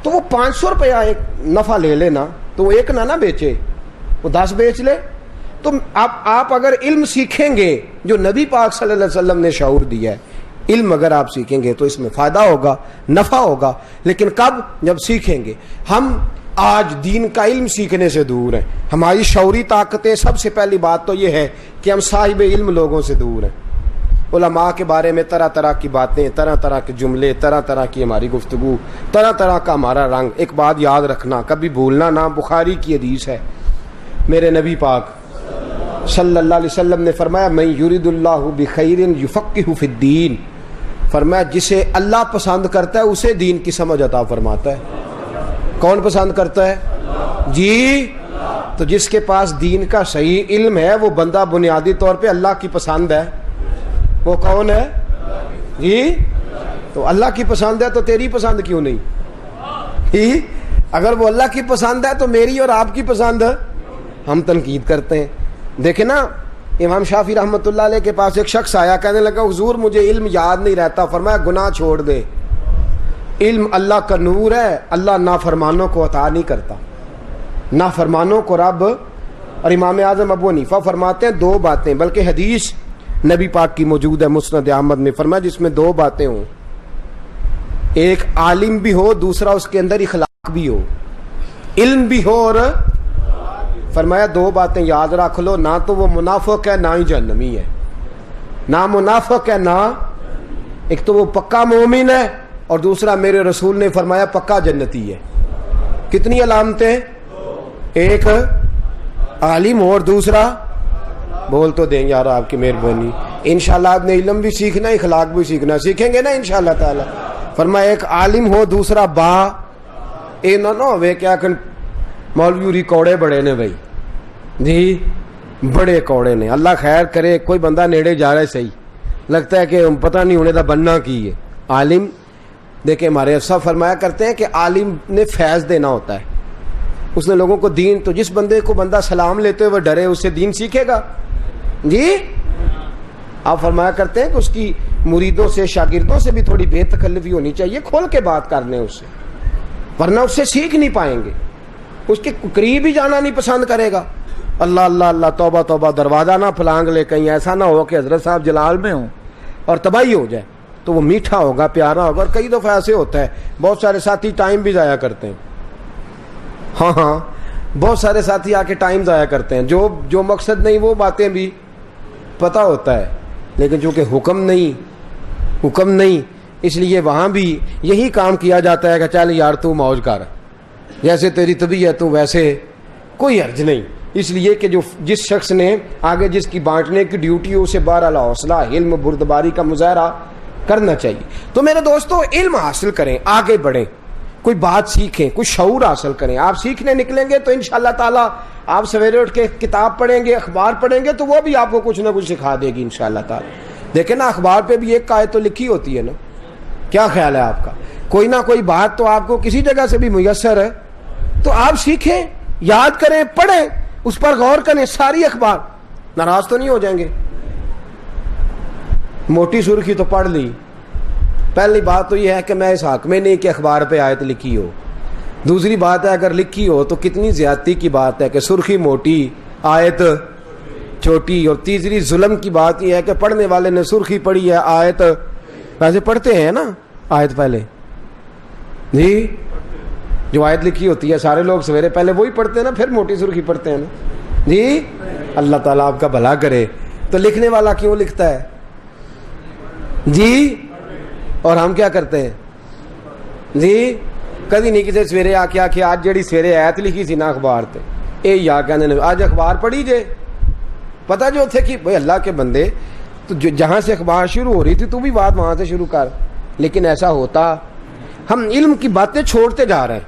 تو وہ 500 روپیہ ایک نفع لے لینا, تو وہ ایک نہ بیچے, وہ 10 بیچ لے. تو آپ اگر علم سیکھیں گے جو نبی پاک صلی اللہ علیہ وسلم نے شعور دیا ہے, علم اگر آپ سیکھیں گے تو اس میں فائدہ ہوگا, نفع ہوگا. لیکن کب؟ جب سیکھیں گے. ہم آج دین کا علم سیکھنے سے دور ہیں. ہماری شعوری طاقتیں, سب سے پہلی بات تو یہ ہے کہ ہم صاحب علم لوگوں سے دور ہیں. علماء کے بارے میں طرح طرح کی باتیں, طرح طرح کے جملے, طرح طرح کی ہماری گفتگو, طرح طرح کا ہمارا رنگ. ایک بات یاد رکھنا, کبھی بھولنا نہ, بخاری کی حدیث ہے, میرے نبی پاک صلی اللہ علیہ وسلم نے فرمایا من یرید اللہ بخیر یفقہہ فی الدین, فرمایا جسے اللہ پسند کرتا ہے اسے دین کی سمجھ عطا فرماتا ہے. کون پسند کرتا ہے جی؟ تو جس کے پاس دین کا صحیح علم ہے وہ بندہ بنیادی طور پہ اللہ کی پسند ہے. وہ کون ہے جی؟ تو اللہ کی پسند ہے تو تیری پسند کیوں نہیں؟ اگر وہ اللہ کی پسند ہے تو میری اور آپ کی پسند ہم تنقید کرتے ہیں. دیکھیں نا امام شافعی رحمۃ اللہ علیہ کے پاس ایک شخص آیا, کہنے لگا حضور مجھے علم یاد نہیں رہتا. فرمایا گناہ چھوڑ دے, علم اللہ کا نور ہے, اللہ نافرمانوں کو عطا نہیں کرتا, نافرمانوں کو رب. اور امام اعظم ابو حنیفہ فرماتے ہیں دو باتیں, بلکہ حدیث نبی پاک کی موجود ہے مسند احمد میں, فرمایا جس میں دو باتیں ہوں, ایک عالم بھی ہو, دوسرا اس کے اندر اخلاق بھی ہو, علم بھی ہو اور فرمایا دو باتیں یاد رکھ لو, نہ تو وہ منافق ہے نہ ہی جہنمی ہے, نہ منافق ہے نہ, ایک تو وہ پکا مومن ہے اور دوسرا میرے رسول نے فرمایا پکا جنتی ہے. کتنی علامتیں, ایک عالم ہو اور دوسرا, بول تو دیں یار آپ کی مہربانی. انشاءاللہ آپ نے علم بھی سیکھنا, اخلاق بھی سیکھنا, سیکھیں گے نا انشاءاللہ تعالی. فرمایا ایک عالم ہو دوسرا با, اے نہ ہوئے کیا کہ مولوی کوڑے بڑے نے بھائی جی, بڑے کوڑے نے, اللہ خیر کرے. کوئی بندہ نیڑے جا رہا ہے صحیح, لگتا ہے کہ پتہ نہیں ہونے دا بننا کی ہے. عالم دیکھیں ہمارے افسر فرمایا کرتے ہیں کہ عالم نے فیض دینا ہوتا ہے, اس نے لوگوں کو دین, تو جس بندے کو بندہ سلام لیتے ہوئے ڈرے اس سے دین سیکھے گا جی. آپ فرمایا کرتے ہیں کہ اس کی مریدوں سے شاگردوں سے بھی تھوڑی بے تکلفی ہونی چاہیے, کھول کے بات کرنے اس سے, ورنہ اس سے سیکھ نہیں پائیں گے, اس کے قریب ہی جانا نہیں پسند کرے گا. اللہ اللہ اللہ, توبہ توبہ, دروازہ نہ پھلانگ لے, کہیں ایسا نہ ہو کہ حضرت صاحب جلال میں ہوں اور تباہی ہو جائے. تو وہ میٹھا ہوگا, پیارا ہوگا. اور کئی دفعہ ایسے ہوتا ہے, بہت سارے ساتھی ٹائم بھی ضائع کرتے ہیں. ہاں بہت سارے ساتھی آ کے ٹائم ضائع کرتے ہیں, جو مقصد نہیں وہ باتیں بھی پتہ ہوتا ہے, لیکن چونکہ حکم نہیں, اس لیے وہاں بھی یہی کام کیا جاتا ہے کہ چل یار تو موج کر, جیسے تیری طبیعت تو ویسے, کوئی حرج نہیں. اس لیے کہ جس شخص نے آگے جس کی بانٹنے کی ڈیوٹی ہو اسے بہرحال حوصلہ, علم, بردباری کا مظاہرہ کرنا چاہیے. تو میرے دوستو علم حاصل کریں, آگے بڑھیں, کوئی بات سیکھیں, کوئی شعور حاصل کریں. آپ سیکھنے نکلیں گے تو انشاءاللہ تعالی آپ سویرے اٹھ کے کتاب پڑھیں گے, اخبار پڑھیں گے, تو وہ بھی آپ کو کچھ نہ کچھ سکھا دے گی انشاءاللہ تعالی. دیکھیں نا اخبار پہ بھی ایک آیت تو لکھی ہوتی ہے نا, کیا خیال ہے آپ کا؟ کوئی نہ کوئی بات تو آپ کو کسی جگہ سے بھی میسر ہے, تو آپ سیکھیں, یاد کریں, پڑھیں, اس پر غور کریں. ساری اخبار, ناراض تو نہیں ہو جائیں گے. موٹی سرخی تو پڑھ لی. پہلی بات تو یہ ہے کہ میں اس حق میں نہیں کہ اخبار پہ آیت لکھی ہو. دوسری بات ہے اگر لکھی ہو تو کتنی زیادتی کی بات ہے کہ سرخی موٹی آیت چھوٹی. اور تیسری ظلم کی بات یہ ہے کہ پڑھنے والے نے سرخی پڑھی ہے, آیت ویسے پڑھتے ہیں نا آیت پہلے جی, جو آیت لکھی ہوتی ہے سارے لوگ سویرے پہلے وہی پڑھتے ہیں نا, پھر موٹی سرخی پڑھتے ہیں نا جی. اللہ تعالیٰ آپ کا بھلا کرے. تو لکھنے والا کیوں لکھتا ہے جی, اور ہم کیا کرتے ہیں جی. کدی نہیں کسی سویرے آ کے آج جڑی سویرے آیت لکھی سی نا اخبار تے, اے یا کہنے آج اخبار پڑھی جے, پتہ جو تھے کہ بھئی اللہ کے بندے, تو جہاں سے اخبار شروع ہو رہی تھی تو بھی بات وہاں سے شروع کر. لیکن ایسا ہوتا, ہم علم کی باتیں چھوڑتے جا رہے ہیں,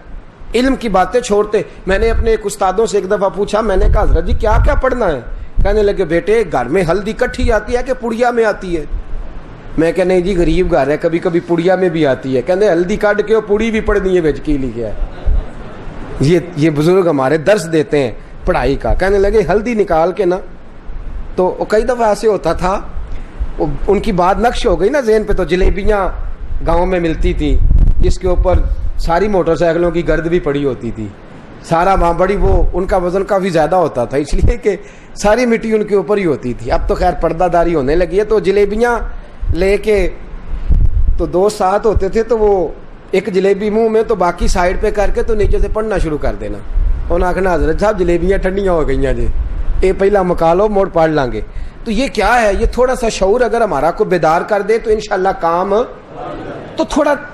علم کی باتیں چھوڑتے. میں نے اپنے ایک استادوں سے ایک دفعہ پوچھا, میں نے کہا حضرت جی کیا کیا پڑھنا ہے؟ کہنے لگے بیٹے گھر میں ہلدی کٹھی آتی ہے کہ پڑیا میں آتی ہے؟ میں کہ نہیں جی غریب گھر ہے, کبھی کبھی پڑیا میں بھی آتی ہے. کہنے ہلدی کاٹ کے پوڑی بھی پڑھنی ہے, بچ کی لکھا ہے. یہ بزرگ ہمارے درس دیتے ہیں پڑھائی کا. کہنے لگے ہلدی نکال کے نا, تو کئی دفعہ ایسے ہوتا تھا, ان کی بات نقش ہو گئی نا ذہن پہ. تو جلیبیاں گاؤں میں ملتی تھی جس کے اوپر ساری موٹر سائیکلوں کی گرد بھی پڑی ہوتی تھی, سارا وہاں بڑی, وہ ان کا وزن کافی زیادہ ہوتا تھا اس لیے کہ ساری مٹی ان کے اوپر ہی ہوتی تھی. اب تو خیر پردہ داری ہونے لگی ہے. تو جلیبیاں لے کے, تو دو ساتھ ہوتے تھے, تو وہ ایک جلیبی منہ میں تو باقی سائڈ پہ کر کے تو نیچے سے پڑھنا شروع کر دینا. انہوں نے آخنا حضرت صاحب جلیبیاں ٹھنڈیاں ہو گئی جی, یہ پہلا مکالو موڑ پڑھ لیں گے. تو یہ کیا ہے, یہ تھوڑا سا شعور اگر ہمارا کو بیدار کر دے تو انشاءاللہ کام. تو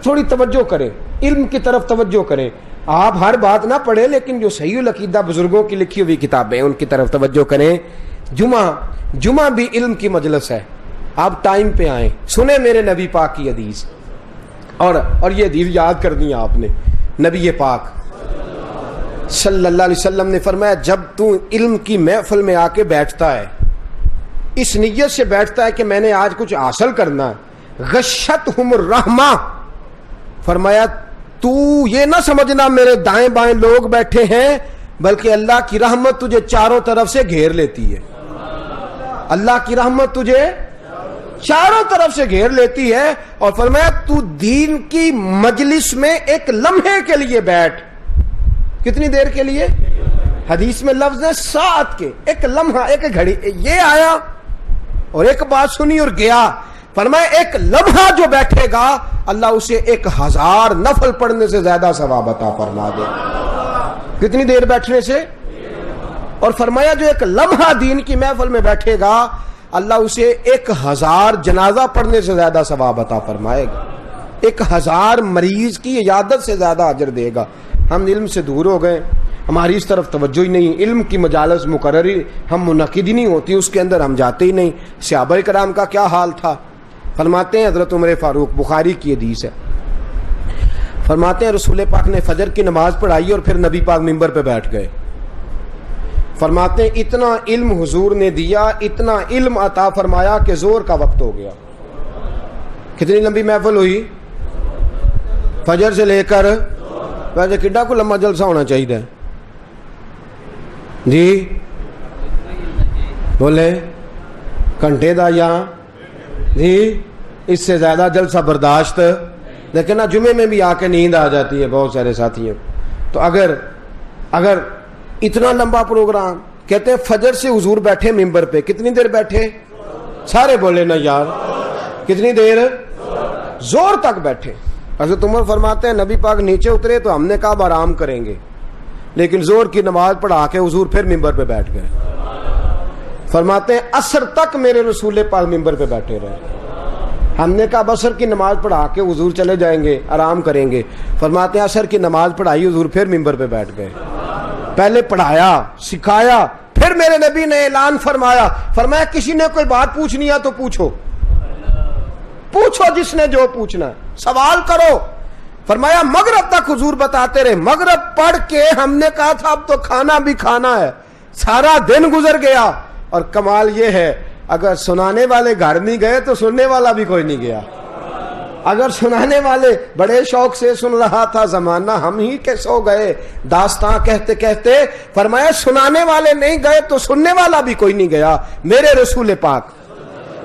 تھوڑی توجہ کریں, علم کی طرف توجہ کریں. آپ ہر بات نہ پڑھیں, لیکن جو صحیح العقیدہ بزرگوں کی لکھی ہوئی کتابیں ان کی طرف توجہ کریں. جمعہ بھی علم کی مجلس ہے, آپ ٹائم پہ آئیں, سنیں میرے نبی پاک کی حدیث. اور یہ حدیث یاد کرنی ہے آپ نے. نبی پاک صلی اللہ علیہ وسلم نے فرمایا, جب تو علم کی محفل میں آ کے بیٹھتا ہے, اس نیت سے بیٹھتا ہے کہ میں نے آج کچھ حاصل کرنا ہے, غشتہم الرحمہ, فرمایا تو یہ نہ سمجھنا میرے دائیں بائیں لوگ بیٹھے ہیں، بلکہ اللہ کی رحمت تجھے چاروں طرف سے گھیر لیتی ہے. اللہ کی رحمت تجھے چاروں طرف سے گھیر لیتی ہے. اور فرمایا تو دین کی مجلس میں ایک لمحے کے لیے بیٹھ. کتنی دیر کے لیے؟ حدیث میں لفظ ہے ساعت کے، ایک لمحہ، ایک گھڑی. یہ آیا اور ایک بات سنی اور گیا. فرمایا ایک لمحہ جو بیٹھے گا اللہ اسے 1000 نفل پڑھنے سے زیادہ ثواب عطا فرما دے. کتنی دیر بیٹھنے سے؟ اور فرمایا جو ایک لمحہ دین کی محفل میں بیٹھے گا اللہ اسے 1000 جنازہ پڑھنے سے زیادہ ثواب عطا فرمائے گا. 1000 مریض کی عیادت سے زیادہ اجر دے گا. ہم علم سے دور ہو گئے، ہماری اس طرف توجہ ہی نہیں. علم کی مجالس مقرری ہم منعقد ہی نہیں ہوتی، اس کے اندر ہم جاتے ہی نہیں. صحابہ کرام کا کیا حال تھا؟ فرماتے ہیں حضرت عمر فاروق، بخاری کی حدیث ہے، فرماتے ہیں رسول پاک نے فجر کی نماز پڑھائی اور پھر نبی پاک منبر پہ بیٹھ گئے. فرماتے ہیں اتنا علم حضور نے دیا، اتنا علم عطا فرمایا کہ زور کا وقت ہو گیا. کتنی لمبی محفل ہوئی؟ فجر سے لے کر ویسے کڈا کو لمبا جلسہ ہونا چاہیے جی؟ بولے گھنٹے دا یا جی؟ اس سے زیادہ جلسہ برداشت. لیکن جمعے میں بھی آ کے نیند آ جاتی ہے بہت سارے ساتھیوں. تو اگر اتنا لمبا پروگرام، کہتے ہیں فجر سے حضور بیٹھے ممبر پہ، کتنی دیر بیٹھے؟ سارے بولے نا یار، کتنی دیر؟ زور تک بیٹھے. حضرت عمر فرماتے ہیں نبی پاک نیچے اترے تو ہم نے کہا آرام کریں گے، لیکن زور کی نماز پڑھا کے حضور پھر ممبر پہ بیٹھ گئے. فرماتے ہیں عصر تک میرے رسول پاک ممبر پہ بیٹھے رہے. ہم نے کہا عصر کی نماز پڑھا کے حضور چلے جائیں گے، آرام کریں گے. فرماتے ہیں عصر کی نماز پڑھائی، حضور پھر ممبر پہ بیٹھ گئے. پہلے پڑھایا، سکھایا، پھر میرے نبی نے اعلان فرمایا، فرمایا کسی نے کوئی بات پوچھنی ہے تو پوچھو، جس نے جو پوچھنا ہے سوال کرو. فرمایا مغرب تک حضور بتاتے رہے. مغرب پڑھ کے ہم نے کہا تھا اب تو کھانا بھی کھانا ہے. سارا دن گزر گیا. اور کمال یہ ہے اگر سنانے والے گھر نہیں گئے تو سننے والا بھی کوئی نہیں گیا. اگر سنانے والے بڑے شوق سے سن رہا تھا زمانہ، ہم ہی کے سو گئے داستان کہتے کہتے. فرمایا سنانے والے نہیں گئے تو سننے والا بھی کوئی نہیں گیا. میرے رسول پاک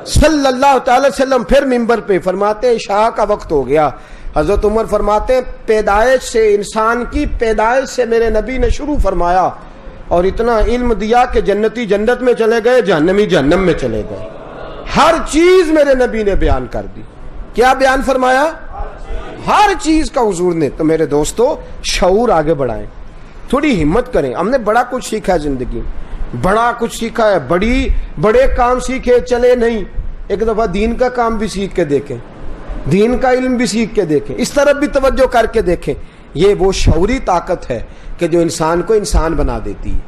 صلی اللہ تعالی وسلم پھر ممبر پہ. فرماتے ہیں عشاء کا وقت ہو گیا. حضرت عمر فرماتے ہیں پیدائش سے، انسان کی پیدائش سے میرے نبی نے شروع فرمایا اور اتنا علم دیا کہ جنتی جنت میں چلے گئے، جہنمی جہنم میں چلے گئے. ہر چیز میرے نبی نے بیان کر دی. کیا بیان فرمایا؟ ہر چیز کا حضور نے. تو میرے دوستو شعور آگے بڑھائیں، تھوڑی ہمت کریں. ہم نے بڑا کچھ سیکھا ہے زندگی، بڑا کچھ سیکھا ہے، بڑے کام سیکھے چلے نہیں. ایک دفعہ دین کا کام بھی سیکھ کے دیکھیں، دین کا علم بھی سیکھ کے دیکھیں، اس طرف بھی توجہ کر کے دیکھیں. یہ وہ شعوری طاقت ہے کہ جو انسان کو انسان بنا دیتی ہے،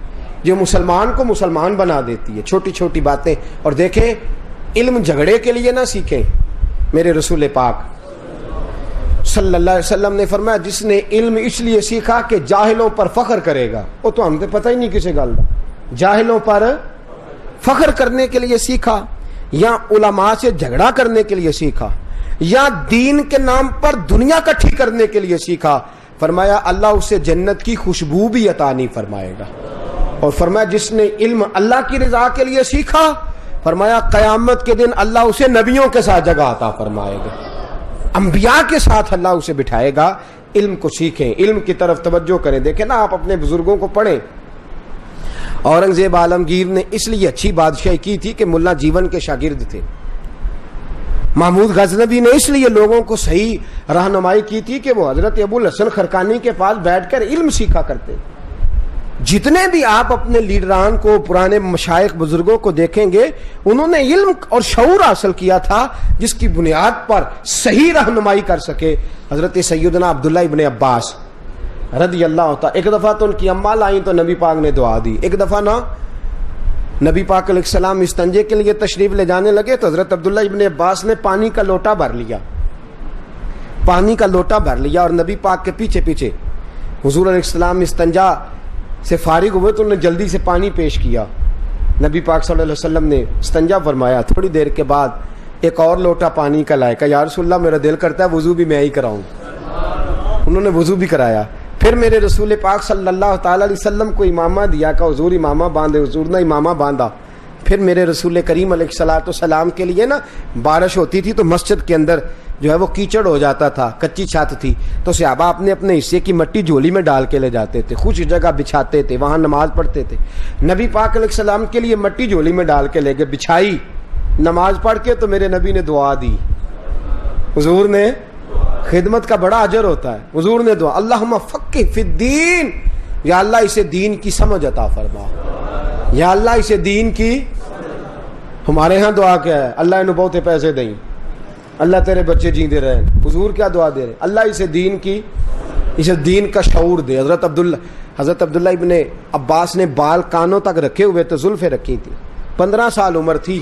جو مسلمان کو مسلمان بنا دیتی ہے. چھوٹی چھوٹی باتیں. اور دیکھیں علم جھگڑے کے لیے نہ سیکھیں. میرے رسول پاک صلی اللہ علیہ وسلم نے فرمایا جس نے علم اس لیے سیکھا کہ جاہلوں پر فخر کرے گا. وہ تو ہم کو پتہ ہی نہیں کسی گل دا. جاہلوں پر فخر کرنے کے لیے سیکھا، یا علماء سے جھگڑا کرنے کے لیے سیکھا، یا دین کے نام پر دنیا کٹھی کرنے کے لیے سیکھا. فرمایا اللہ اسے جنت کی خوشبو بھی عطا نہیں فرمائے گا. اور فرمایا جس نے علم اللہ کی رضا کے لیے سیکھا، فرمایا قیامت کے دن اللہ اسے نبیوں کے ساتھ جگہ عطا فرمائے گا، انبیاء کے ساتھ اللہ اسے بٹھائے گا. علم کو سیکھیں، علم کی طرف توجہ کریں. دیکھیں نا آپ اپنے بزرگوں کو پڑھیں. اورنگزیب عالمگیر نے اس لیے اچھی بادشاہی کی تھی کہ ملا جیون کے شاگرد تھے. محمود غزنوی نے اس لیے لوگوں کو صحیح رہنمائی کی تھی کہ وہ حضرت ابو الحسن خرقانی کے پاس بیٹھ کر علم سیکھا کرتے. جتنے بھی آپ اپنے لیڈران کو، پرانے مشائخ بزرگوں کو دیکھیں گے، انہوں نے علم اور شعور حاصل کیا تھا جس کی بنیاد پر صحیح رہنمائی کر سکے. حضرت سیدنا عبداللہ ابن عباس رضی اللہ تعالی، ایک دفعہ تو ان کی اماں لائیں تو نبی پاک نے دعا دی. ایک دفعہ نا نبی پاک علیہ السلام استنجے کے لیے تشریف لے جانے لگے تو حضرت عبداللہ ابن عباس نے پانی کا لوٹا بھر لیا اور نبی پاک کے پیچھے پیچھے حضور علیہ السلام استنجا سے فارغ ہوئے تو انہوں نے جلدی سے پانی پیش کیا. نبی پاک صلی اللہ علیہ وسلم نے استنجا فرمایا. تھوڑی دیر کے بعد ایک اور لوٹا پانی کا لائے. کہا یا رسول اللہ میرا دل کرتا ہے وضو بھی میں ہی کراؤں. انہوں نے وضو بھی کرایا. پھر میرے رسول پاک صلی اللہ تعالی علیہ وسلم کو امامہ دیا کہ حضور امامہ باندھے. حضور نے امامہ باندھا. پھر میرے رسول کریم علیہ الصلوۃ والسلام کے لیے نا بارش ہوتی تھی تو مسجد کے اندر جو ہے وہ کیچڑ ہو جاتا تھا, کچی چھت تھی, تو صحابہ اپنے اپنے حصے کی مٹی جھولی میں ڈال کے لے جاتے تھے, خوش جگہ بچھاتے تھے, وہاں نماز پڑھتے تھے. نبی پاک علیہ السلام کے لیے مٹی جھولی میں ڈال کے لے گئے, بچھائی, نماز پڑھ کے تو میرے نبی نے دعا دی. حضور نے خدمت کا بڑا اجر ہوتا ہے. حضور نے دعا اللہم فقہ فی الدین, یا اللہ اسے دین کی سمجھ عطا فرما, یا اللہ اسے دین کی. ہمارے ہاں دعا کیا ہے؟ اللہ انہوں بہتے پیسے دیں, اللہ تیرے بچے جیندے رہیں. حضور کیا دعا دے رہے؟ اللہ اسے دین کی, اسے دین کا شعور دے. حضرت عبداللہ ابن عباس نے بال کانوں تک رکھے ہوئے تو زلفیں رکھی تھی, 15 سال عمر تھی.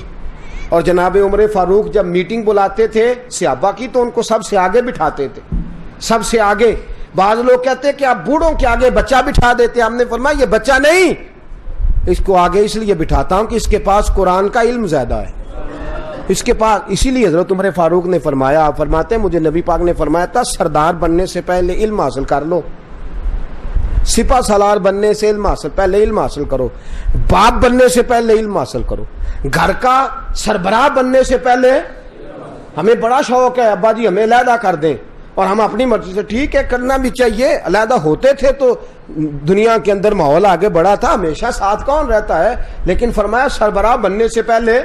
اور جناب عمر فاروق جب میٹنگ بلاتے تھے صحابہ کی تو ان کو سب سے آگے بٹھاتے تھے, سب سے آگے. بعض لوگ کہتے ہیں کہ آپ بوڑھوں کے آگے بچہ بٹھا دیتے. ہم نے فرمایا یہ بچہ نہیں, اس کو آگے اس لیے بٹھاتا ہوں کہ اس کے پاس قرآن کا علم زیادہ ہے, اس کے پاس. اسی لیے حضرت عمر فاروق نے فرمایا, آپ فرماتے ہیں مجھے نبی پاک نے فرمایا تھا سردار بننے سے پہلے علم حاصل کر لو, سپہ سالار بننے سے پہلے علم حاصل کرو, باپ بننے سے پہلے علم حاصل کرو, گھر کا سربراہ بننے سے پہلے. ہمیں بڑا شوق ہے ابا جی ہمیں علیحدہ کر دیں, اور ہم اپنی مرضی سے, ٹھیک ہے کرنا بھی چاہیے. علیحدہ ہوتے تھے تو دنیا کے اندر ماحول آگے بڑھا تھا, ہمیشہ ساتھ کون رہتا ہے, لیکن فرمایا سربراہ بننے سے پہلے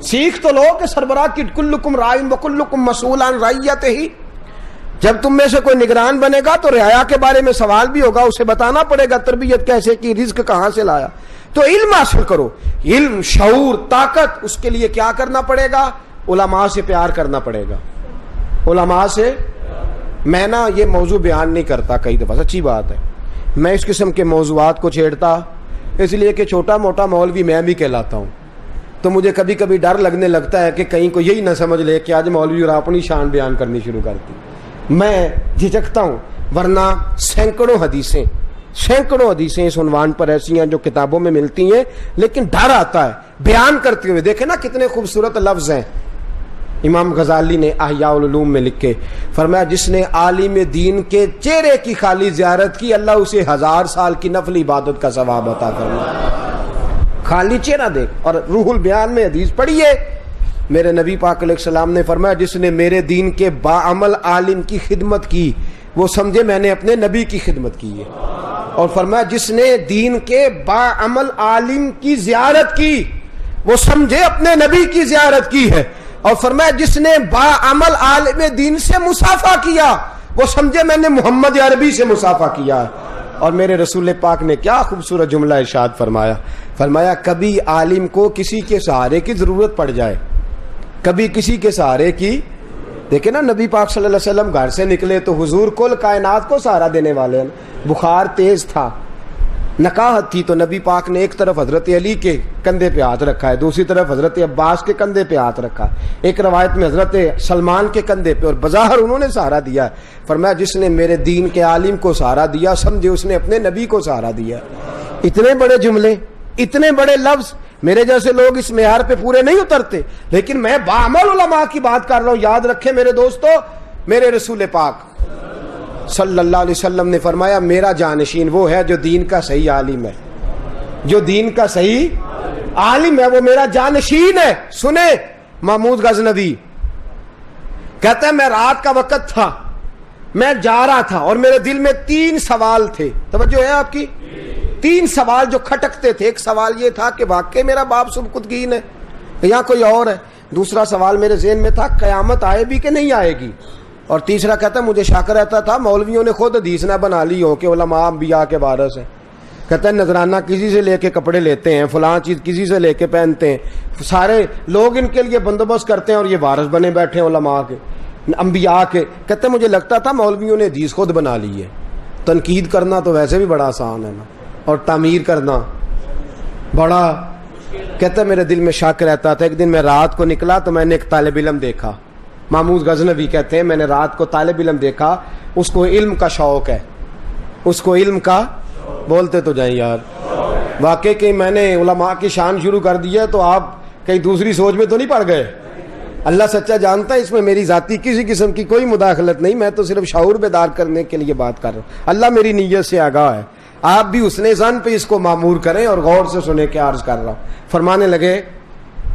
سیکھ تو لو کہ سربراہ کی کلکم رائن وکلکم مسئول عن رعیتہ. جب تم میں سے کوئی نگران بنے گا تو رعایا کے بارے میں سوال بھی ہوگا, اسے بتانا پڑے گا تربیت کیسے کی, رزق کہاں سے لایا. تو علم حاصل کرو, علم, شعور, طاقت. اس کے لیے کیا کرنا پڑے گا؟ علماء سے پیار کرنا پڑے گا, علماء سے. میں نا یہ موضوع بیان نہیں کرتا کئی دفعہ, سچی بات ہے, میں اس قسم کے موضوعات کو چھیڑتا اس لیے کہ چھوٹا موٹا مولوی میں بھی کہلاتا ہوں. تو مجھے کبھی کبھی ڈر لگنے لگتا ہے کہ کہیں کو یہی نہ سمجھ لے کہ آج مولوی اور اپنی شان بیان کرنی شروع کرتی. میں جھجکتا ہوں, ورنہ سینکڑوں حدیثیں اس عنوان پر ایسی ہیں جو کتابوں میں ملتی ہیں, لیکن ڈر آتا ہے بیان کرتے ہوئے. دیکھیں نا کتنے خوبصورت لفظ ہیں. امام غزالی نے احیاء العلوم میں لکھے, فرمایا جس نے عالم دین کے چہرے کی خالی زیارت کی اللہ اسے 1000 سال کی نفل عبادت کا ثواب عطا فرمائے. خالی چہرہ دیکھ. اور روح البیان میں حدیث پڑھیے, میرے نبی پاک علیہ السلام نے فرمایا جس نے میرے دین کے باعمل عالم کی خدمت کی وہ سمجھے میں نے اپنے نبی کی خدمت کی ہے. اور فرمایا جس نے دین کے باعمل عالم کی زیارت کی وہ سمجھے اپنے نبی کی زیارت کی ہے. اور فرمایا جس نے باعمل عالم دین سے مصافحہ کیا وہ سمجھے میں نے محمد عربی سے مصافحہ کیا ہے. اور میرے رسول پاک نے کیا خوبصورت جملہ ارشاد فرمایا, فرمایا کبھی عالم کو کسی کے سہارے کی ضرورت پڑ جائے, کبھی کسی کے سہارے کی. دیکھیں نا نبی پاک صلی اللہ علیہ وسلم گھر سے نکلے تو حضور کل کائنات کو سہارا دینے والے ہیں. بخار تیز تھا, نکاحت تھی, تو نبی پاک نے ایک طرف حضرت علی کے کندھے پہ ہاتھ رکھا ہے, دوسری طرف حضرت عباس کے کندھے پہ ہاتھ رکھا, ایک روایت میں حضرت سلمان کے کندھے پہ, اور بظاہر انہوں نے سہارا دیا. فرمایا جس نے میرے دین کے عالم کو سہارا دیا سمجھے اس نے اپنے نبی کو سہارا دیا. اتنے بڑے جملے, اتنے بڑے لفظ, میرے جیسے لوگ اس معیار پہ پورے نہیں اترتے, لیکن میں باعمل علماء کی بات کر رہا ہوں. یاد رکھیں میرے دوستو, میرے رسول پاک صلی اللہ علیہ وسلم نے فرمایا میرا جانشین وہ ہے جو دین کا صحیح عالم ہے, جو دین کا صحیح عالم ہے وہ میرا جانشین ہے. سنیں محمود غزنوی کہتا ہے میں رات کا وقت تھا, میں جا رہا تھا اور میرے دل میں 3 سوال تھے. توجہ ہے آپ کی؟ 3 سوال جو کھٹکتے تھے. ایک سوال یہ تھا کہ واقعی میرا باپ سبکتگین ہے یا کوئی اور ہے. دوسرا سوال میرے ذہن میں تھا قیامت آئے بھی کہ نہیں آئے گی. اور تیسرا کہتا ہے مجھے شک رہتا تھا مولویوں نے خود حدیث نہ بنا لی ہو کہ علماء انبیاء کے وارث ہیں. کہتا ہے نذرانہ کسی سے لے کے کپڑے لیتے ہیں, فلاں چیز کسی سے لے کے پہنتے ہیں, سارے لوگ ان کے لیے بندوبست کرتے ہیں اور یہ وارث بنے بیٹھے ہیں علماء کے, انبیاء کے. کہتے ہیں مجھے لگتا تھا مولویوں نے حدیث خود بنا لی ہے. تنقید کرنا تو ویسے بھی بڑا آسان ہے نا, اور تعمیر کرنا بڑا. کہتا ہے میرے دل میں شک رہتا تھا. ایک دن میں رات کو نکلا تو میں نے ایک طالب علم دیکھا. محمود غزنوی کہتے ہیں میں نے رات کو طالب علم دیکھا, اس کو علم کا شوق ہے, اس کو علم کا, بولتے تو جائیں یار, واقعی کہ میں نے علماء کی شان شروع کر دی ہے تو آپ کہیں دوسری سوچ میں تو نہیں پڑ گئے. اللہ سچا جانتا ہے اس میں میری ذاتی کسی قسم کی کوئی مداخلت نہیں, میں تو صرف شعور بیدار کرنے کے لیے بات کر رہا ہوں. اللہ میری نیت سے آگاہ ہے. آپ بھی حسن ظن پہ اس کو معمور کریں اور غور سے سنیں کہ عرض کر رہا ہوں. فرمانے لگے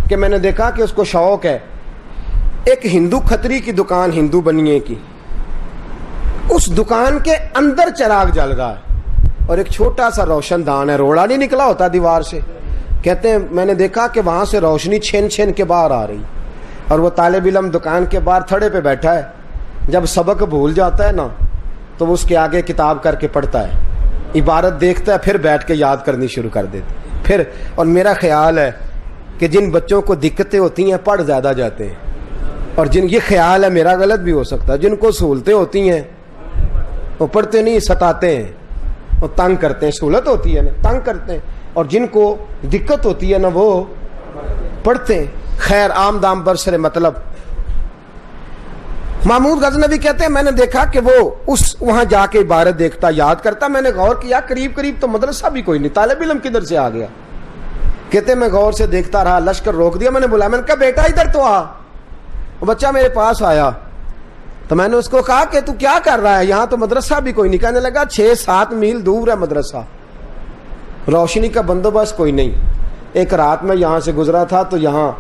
کہ میں نے دیکھا کہ اس کو شوق ہے, ایک ہندو کھتری کی دکان ہندو بنیے کی, اس دکان کے اندر چراغ جل رہا ہے اور ایک چھوٹا سا روشن دان ہے, روڑا نہیں نکلا ہوتا دیوار سے. کہتے ہیں میں نے دیکھا کہ وہاں سے روشنی چھین چھین کے باہر آ رہی, اور وہ طالب علم دکان کے باہر تھڑے پہ بیٹھا ہے. جب سبق بھول جاتا ہے نا تو وہ اس کے آگے کتاب کر کے پڑھتا ہے, عبارت دیکھتا ہے, پھر بیٹھ کے یاد کرنی شروع کر دیتا پھر. اور میرا خیال ہے کہ جن بچوں کو دقتیں ہوتی ہیں پڑھ زیادہ جاتے ہیں, اور جن یہ خیال ہے میرا غلط بھی ہو سکتا ہے, جن کو سہولتیں ہوتی ہیں وہ پڑھتے نہیں, ستاتے ہیں, وہ تنگ کرتے ہیں. سہولت ہوتی ہے نا تنگ کرتے ہیں, اور جن کو دقت ہوتی ہے نا وہ پڑھتے ہیں. خیر عام دام برسر مطلب محمود غزنوی کہتے ہیں میں نے دیکھا کہ وہ اس وہاں جا کے عبارت دیکھتا, یاد کرتا. میں نے غور کیا قریب قریب تو مدرسہ بھی کوئی نہیں, طالب علم کدھر سے آ گیا. کہتے میں غور سے دیکھتا رہا, لشکر روک دیا, میں نے بلایا, میں نے کہا بیٹا ادھر تو آ. بچہ میرے پاس آیا تو میں نے اس کو کہا کہ تو کیا کر رہا ہے, یہاں تو مدرسہ بھی کوئی نہیں. کہنے لگا 6-7 میل دور ہے مدرسہ, روشنی کا بندوبست کوئی نہیں. ایک رات میں یہاں سے گزرا تھا تو یہاں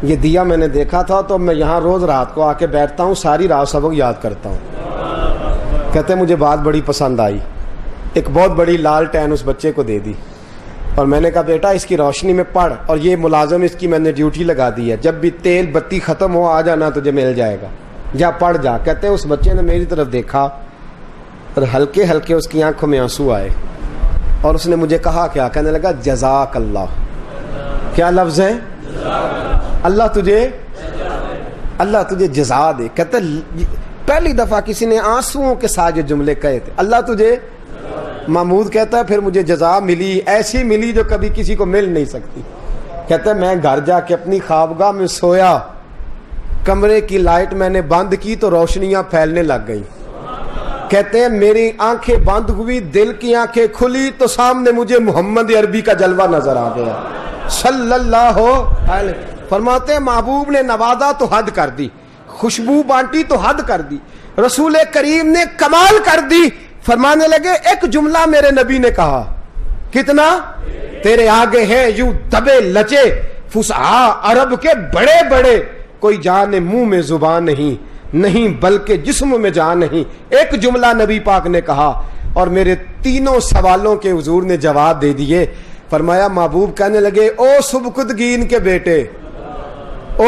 یہ دیا میں نے دیکھا تھا, تو میں یہاں روز رات کو آ کے بیٹھتا ہوں, ساری رات سبق یاد کرتا ہوں. کہتے مجھے بات بڑی پسند آئی, ایک بہت بڑی لال ٹین اس بچے کو دے دی, اور میں نے کہا بیٹا اس کی روشنی میں پڑھ, اور یہ ملازم اس کی میں نے ڈیوٹی لگا دی ہے, جب بھی تیل بتی ختم ہو آ جانا تجھے مل جائے گا, جا پڑھ جا. کہتے اس بچے نے میری طرف دیکھا اور ہلکے ہلکے اس کی آنکھوں میں آنسو آئے, اور اس نے مجھے کہا کیا, کہنے لگا جزاک اللہ. کیا لفظ ہے, اللہ تجھے جزا دے. کہتے پہلی دفعہ کسی نے آنسوؤں کے ساتھ یہ جملے کہے تھے, اللہ تجھے. محمود کہتا ہے پھر مجھے جزا ملی, ایسی ملی جو کبھی کسی کو مل نہیں سکتی. کہتا ہے میں گھر جا کے اپنی خوابگاہ میں سویا, کمرے کی لائٹ میں نے بند کی تو روشنیاں پھیلنے لگ گئی. کہتے ہیں میری آنکھیں بند ہوئی, دل کی آنکھیں کھلی تو سامنے مجھے محمد عربی کا جلوہ نظر آ گیا صلی اللہ علیہ. فرماتے ہیں محبوب نے نوازا تو حد کر دی, خوشبو بانٹی تو حد کر دی, رسول کریم نے کمال کر دی. فرمانے لگے ایک جملہ میرے نبی نے کہا, کتنا تیرے آگے ہیں یوں دبے لچے فصحا عرب کے بڑے بڑے, کوئی جان منہ میں زبان نہیں بلکہ جسم میں جان نہیں. ایک جملہ نبی پاک نے کہا اور میرے تینوں سوالوں کے حضور نے جواب دے دیے. فرمایا محبوب کہنے لگے او سبکتگین کے بیٹے, او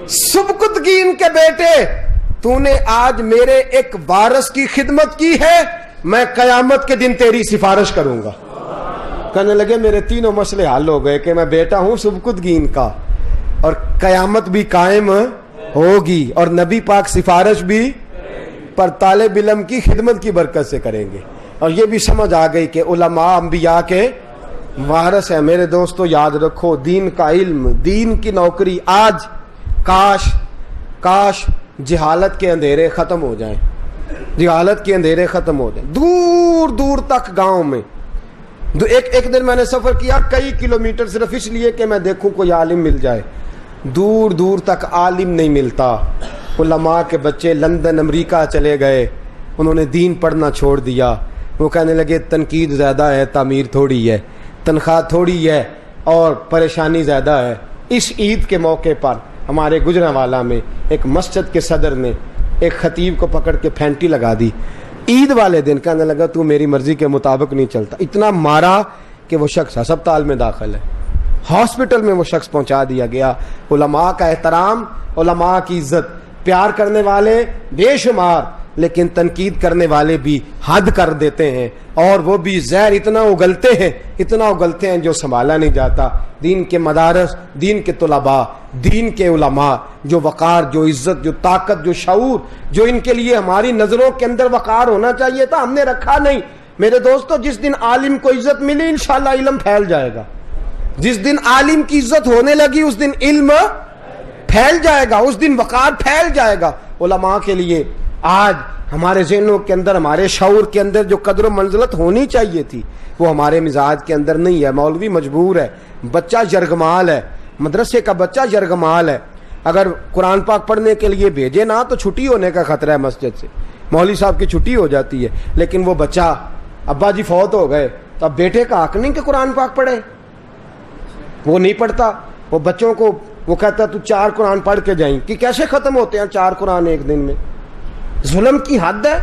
سبکتگین کے بیٹے, تو نے آج میرے ایک وارث کی خدمت کی ہے, میں قیامت کے دن تیری سفارش کروں گا. کہنے لگے میرے تینوں مسئلے حل ہو گئے کہ میں بیٹا ہوں سبکتگین کا, اور قیامت بھی قائم ہوگی, اور نبی پاک سفارش بھی پر طالب علم کی خدمت کی برکت سے کریں گے. اور یہ بھی سمجھ آ گئی کہ علماء انبیاء کے وارث ہے. میرے دوستو یاد رکھو, دین کا علم, دین کی نوکری, آج کاش جہالت کے اندھیرے ختم ہو جائیں, جہالت کے اندھیرے ختم ہو جائیں. دور دور تک گاؤں میں ایک دن میں نے سفر کیا کئی کلومیٹر صرف اس لیے کہ میں دیکھوں کوئی عالم مل جائے. دور دور تک عالم نہیں ملتا. علماء کے بچے لندن امریکہ چلے گئے, انہوں نے دین پڑھنا چھوڑ دیا. وہ کہنے لگے تنقید زیادہ ہے, تعمیر تھوڑی ہے, تنخواہ تھوڑی ہے اور پریشانی زیادہ ہے. اس عید کے موقع پر ہمارے گجرانوالہ میں ایک مسجد کے صدر نے ایک خطیب کو پکڑ کے پھینٹی لگا دی. عید والے دن کہنے لگا تو میری مرضی کے مطابق نہیں چلتا. اتنا مارا کہ وہ شخص ہسپتال میں داخل ہے, ہاسپٹل میں وہ شخص پہنچا دیا گیا. علماء کا احترام, علماء کی عزت, پیار کرنے والے بے شمار, لیکن تنقید کرنے والے بھی حد کر دیتے ہیں, اور وہ بھی زہر اتنا اگلتے ہیں جو سنبھالا نہیں جاتا. دین کے مدارس, دین کے طلباء, دین کے علماء, جو وقار, جو عزت, جو طاقت, جو شعور, جو ان کے لیے ہماری نظروں کے اندر وقار ہونا چاہیے تھا, ہم نے رکھا نہیں. میرے دوستو جس دن عالم کو عزت ملی انشاءاللہ علم پھیل جائے گا. جس دن عالم کی عزت ہونے لگی اس دن علم پھیل جائے گا, اس دن وقار پھیل جائے گا. علماء کے لیے آج ہمارے ذہنوں کے اندر, ہمارے شعور کے اندر جو قدر و منزلت ہونی چاہیے تھی وہ ہمارے مزاج کے اندر نہیں ہے. مولوی مجبور ہے, بچہ یرغمال ہے, مدرسے کا بچہ یرغمال ہے, اگر قرآن پاک پڑھنے کے لیے بھیجے نا تو چھٹی ہونے کا خطرہ ہے مسجد سے, مولوی صاحب کی چھٹی ہو جاتی ہے. لیکن وہ بچہ ابا جی فوت ہو گئے تو اب بیٹے کا حق نہیں کہ قرآن پاک پڑھے, وہ نہیں پڑھتا. وہ بچوں کو وہ کہتا تو 4 قرآن پڑھ کے جائیں کہ کیسے ختم ہوتے ہیں 4 قرآن ایک دن میں؟ ظلم کی حد ہے.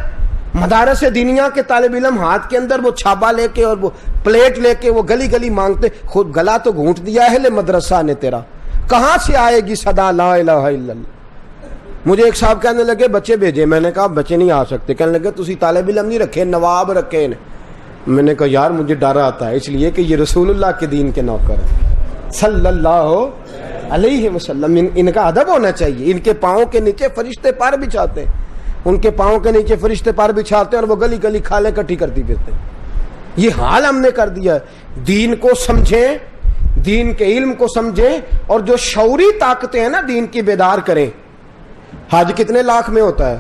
مدارس دینیا کے طالب علم ہاتھ کے اندر وہ چھابا لے کے اور وہ پلیٹ لے کے وہ گلی گلی مانگتے, خود گلا تو گھونٹ دیا ہے مدرسہ نے تیرا, کہاں سے آئے گی صدا لا الہ الا اللہ. مجھے ایک صاحب کہنے لگے بچے بھیجے, میں نے کہا بچے نہیں آ سکتے. کہنے لگے تسی طالب علم نہیں رکھے, نواب رکھے نے. میں نے کہا یار مجھے ڈر آتا ہے, اس لیے کہ یہ رسول اللہ کے دین کے نوکر ہیں صلی اللہ علیہ وسلم. ان کا ادب ہونا چاہیے. ان کے پاؤں کے نیچے فرشتے پر بچھاتے ہیں, ان کے پاؤں کے نیچے فرشتے پر بچھاتے ہیں اور وہ گلی گلی کھالیں کٹھی کرتی پھرتے ہیں. یہ حال ہم نے کر دیا ہے. دین کو سمجھیں, دین کے علم کو سمجھیں, اور جو شعوری طاقتیں ہیں نا دین کی بیدار کریں. حج کتنے لاکھ میں ہوتا ہے؟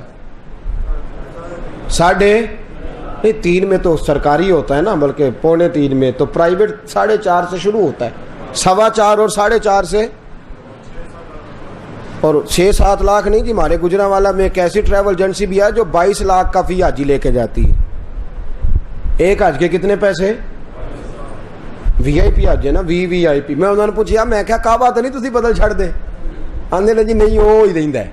3.5 میں تو سرکاری ہوتا ہے نا, بلکہ 2.25 میں. تو پرائیویٹ 4.5 سے شروع ہوتا ہے, 4.25 اور 4.5 سے, اور 6-7 لاکھ نہیں جی. ہمارے گجرانوالا میں ایک ایسی ٹریول ایجنسی بھی ہے جو 22 لاکھ کا فی حاجی لے کے جاتی ہے. ایک حج کے کتنے پیسے؟ وی آئی پی حج ہے نا, وی آئی پی. میں انہوں نے پوچھا میں کیا کہا بات نہیں تسی بدل چھڑ دے. آندے نے جی نہیں وہ ہی رہندا ہے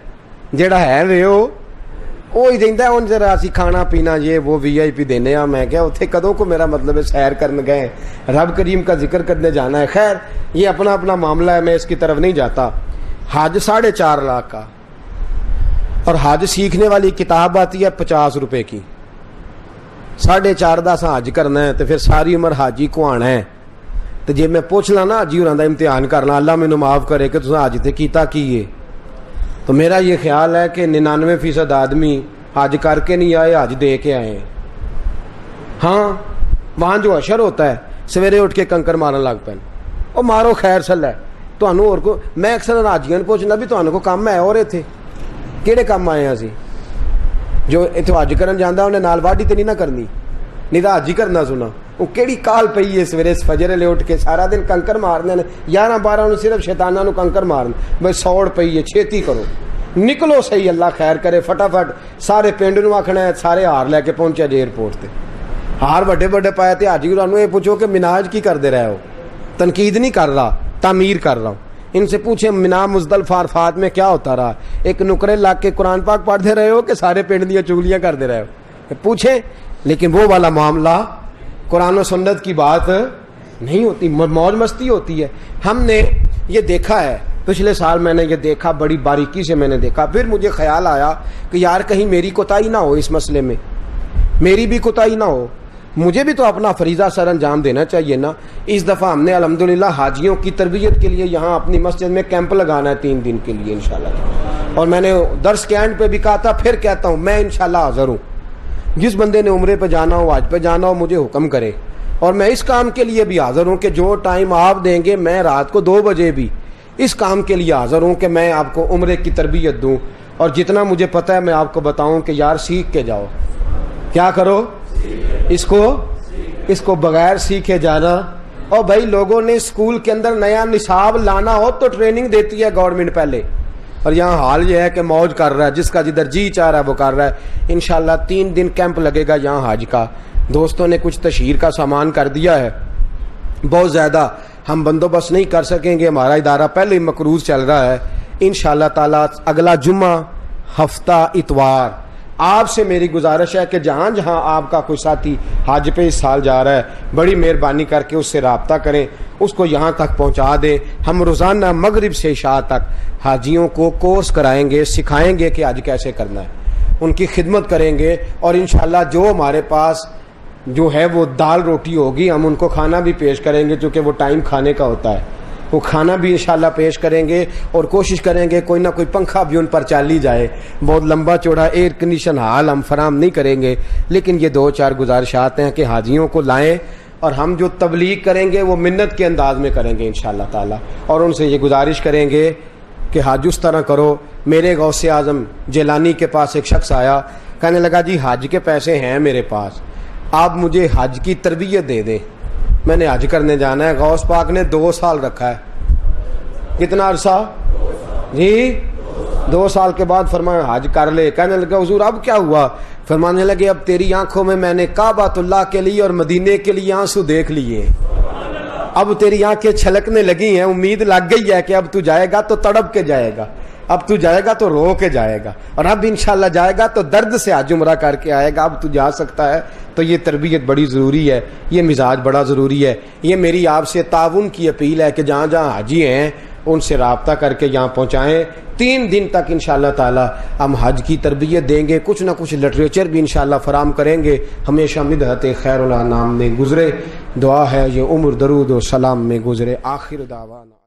جیڑا ہے رہے وہ ہی رہندا ہے. ان ذرا اسی کھانا پینا یہ وہ وی آئی پی دینے ہیں. میں کیا اتنے کدوں کو میرا مطلب ہے سیر کرنے گئے, رب کریم کا ذکر کرنے جانا ہے. خیر یہ اپنا اپنا معاملہ ہے, میں اس کی طرف نہیں جاتا. حج 4.5 لاکھ کا, اور حج سیکھنے والی کتاب آتی ہے 50 روپے کی. 4.5 دا سا حج کرنا ہے تو پھر ساری عمر حاجی کو آنا ہے. تو جی میں پوچھ لا نا حاجی ہوراں دا امتحان کرنا, اللہ مینوں معاف کرے کہ تساں حج تے کیتا کیے, تو میرا یہ خیال ہے کہ 99% آدمی حج کر کے نہیں آئے, حج دے کے آئے ہیں. ہاں وہاں جو حشر ہوتا ہے سویرے اٹھ کے کنکر مارن لگ پین, او مارو خیر سل ہے تانوں. اور کو میں اکثر حاجیاں نوں پوچھنا بھی تانوں کو کام ہے اور اتھے کیڑے کام آئے ہیں اسی. جو اتوں حج کرن جاندا انہیں نال واڈی تے نہیں نہ کرنی, نہیں تو حج ہی کرنا سنا. وہ کیڑی کال پئی ہے سویرے فجر لے اٹھ کے سارا دن کنکر مارنے نے. 11-12 صرف شیطاناں نوں کنکر مارن, بھئی سوڑ پئی ہے چھیتی کرو نکلو صحیح, اللہ خیر کرے. فٹافٹ سارے پنڈ نوں آکھنا ہے سارے ہار لے کے پہنچے جے ایئرپورٹ تے. ہار بڑے بڑے پائے تے حاجی ہوراں نوں یہ پوچھو کہ مناج کی کردے رہے ہو. تنقید نہیں کر رہا, تعمیر کر رہا ہوں. ان سے پوچھیں مینا مزدلفہ عرفات میں کیا ہوتا رہا؟ ایک نکرے لا کے قرآن پاک پڑھتے رہے ہو کہ سارے پنڈ دیا چگلیاں کرتے رہے ہو؟ پوچھیں. لیکن وہ والا معاملہ قرآن و سنت کی بات نہیں ہوتی, موج مستی ہوتی ہے. ہم نے یہ دیکھا ہے, پچھلے سال میں نے یہ دیکھا, بڑی باریکی سے میں نے دیکھا. پھر مجھے خیال آیا کہ یار کہیں میری کوتاہی نہ ہو اس مسئلے میں, میری بھی کوتاہی نہ ہو, مجھے بھی تو اپنا فریضہ سر انجام دینا چاہیے نا. اس دفعہ ہم نے الحمدللہ حاجیوں کی تربیت کے لیے یہاں اپنی مسجد میں کیمپ لگانا ہے 3 دن کے لیے انشاءاللہ. اور میں نے درس کے اینڈ پہ بھی کہا تھا, پھر کہتا ہوں میں انشاءاللہ حاضر ہوں. جس بندے نے عمرے پہ جانا ہو, حج پہ جانا ہو, مجھے حکم کرے. اور میں اس کام کے لیے بھی حاضر ہوں کہ جو ٹائم آپ دیں گے, میں رات کو 2 بجے بھی اس کام کے لیے حاضر ہوں کہ میں آپ کو عمرے کی تربیت دوں. اور جتنا مجھے پتہ ہے میں آپ کو بتاؤں کہ یار سیکھ کے جاؤ. کیا کرو اس کو بغیر سیکھے جانا. اور بھائی لوگوں نے اسکول کے اندر نیا نصاب لانا ہو تو ٹریننگ دیتی ہے گورنمنٹ پہلے, اور یہاں حال یہ ہے کہ موج کر رہا ہے, جس کا جدھر جی چاہ رہا ہے وہ کر رہا ہے. انشاءاللہ 3 دن کیمپ لگے گا یہاں حج کا. دوستوں نے کچھ تشہیر کا سامان کر دیا ہے, بہت زیادہ ہم بندوبست نہیں کر سکیں گے, ہمارا ادارہ پہلے ہی مقروض چل رہا ہے. انشاءاللہ تعالی اگلا جمعہ ہفتہ اتوار آپ سے میری گزارش ہے کہ جہاں جہاں آپ کا کوئی ساتھی حج پہ اس سال جا رہا ہے, بڑی مہربانی کر کے اس سے رابطہ کریں, اس کو یہاں تک پہنچا دیں. ہم روزانہ مغرب سے عشاء تک حاجیوں کو کورس کرائیں گے, سکھائیں گے کہ حج کیسے کرنا ہے, ان کی خدمت کریں گے. اور انشاءاللہ جو ہمارے پاس جو ہے وہ دال روٹی ہوگی, ہم ان کو کھانا بھی پیش کریں گے, چونکہ وہ ٹائم کھانے کا ہوتا ہے. وہ کھانا بھی انشاءاللہ پیش کریں گے, اور کوشش کریں گے کوئی نہ کوئی پنکھا بھی ان پر چل ہی جائے. بہت لمبا چوڑا ایئر کنڈیشن حال ہم فراہم نہیں کریں گے, لیکن یہ 2-4 گزارشات ہیں کہ حاجیوں کو لائیں, اور ہم جو تبلیغ کریں گے وہ منت کے انداز میں کریں گے انشاءاللہ تعالی. اور ان سے یہ گزارش کریں گے کہ حج اس طرح کرو. میرے غوث اعظم جیلانی کے پاس ایک شخص آیا, کہنے لگا جی حج کے پیسے ہیں میرے پاس, آپ مجھے حج کی تربیت دے دیں, میں نے حج کرنے جانا ہے. غوث پاک نے 2 سال رکھا ہے. کتنا عرصہ؟ جی 2 سال کے بعد فرمایا حج کر لے. کہنے لگا حضور اب کیا ہوا؟ فرمانے لگے اب تیری آنکھوں میں نے کعبۃ اللہ کے لیے اور مدینے کے لیے آنسو دیکھ لیے. اب تیری آنکھیں چھلکنے لگی ہیں, امید لگ گئی ہے کہ اب تو جائے گا تو تڑپ کے جائے گا, اب تو جائے گا تو رو کے جائے گا, اور اب انشاءاللہ جائے گا تو درد سے حج عمرہ کر کے آئے گا. اب تو جا سکتا ہے. تو یہ تربیت بڑی ضروری ہے, یہ مزاج بڑا ضروری ہے. یہ میری آپ سے تعاون کی اپیل ہے کہ جہاں جہاں حاجی ہیں ان سے رابطہ کر کے یہاں پہنچائیں. 3 دن تک انشاءاللہ تعالی ہم حج کی تربیت دیں گے, کچھ نہ کچھ لٹریچر بھی انشاءاللہ فراہم کریں گے. ہمیشہ مدحت خیر الانام میں گزرے. دعا ہے یہ عمر درود و سلام میں گزرے. آخر دعوانا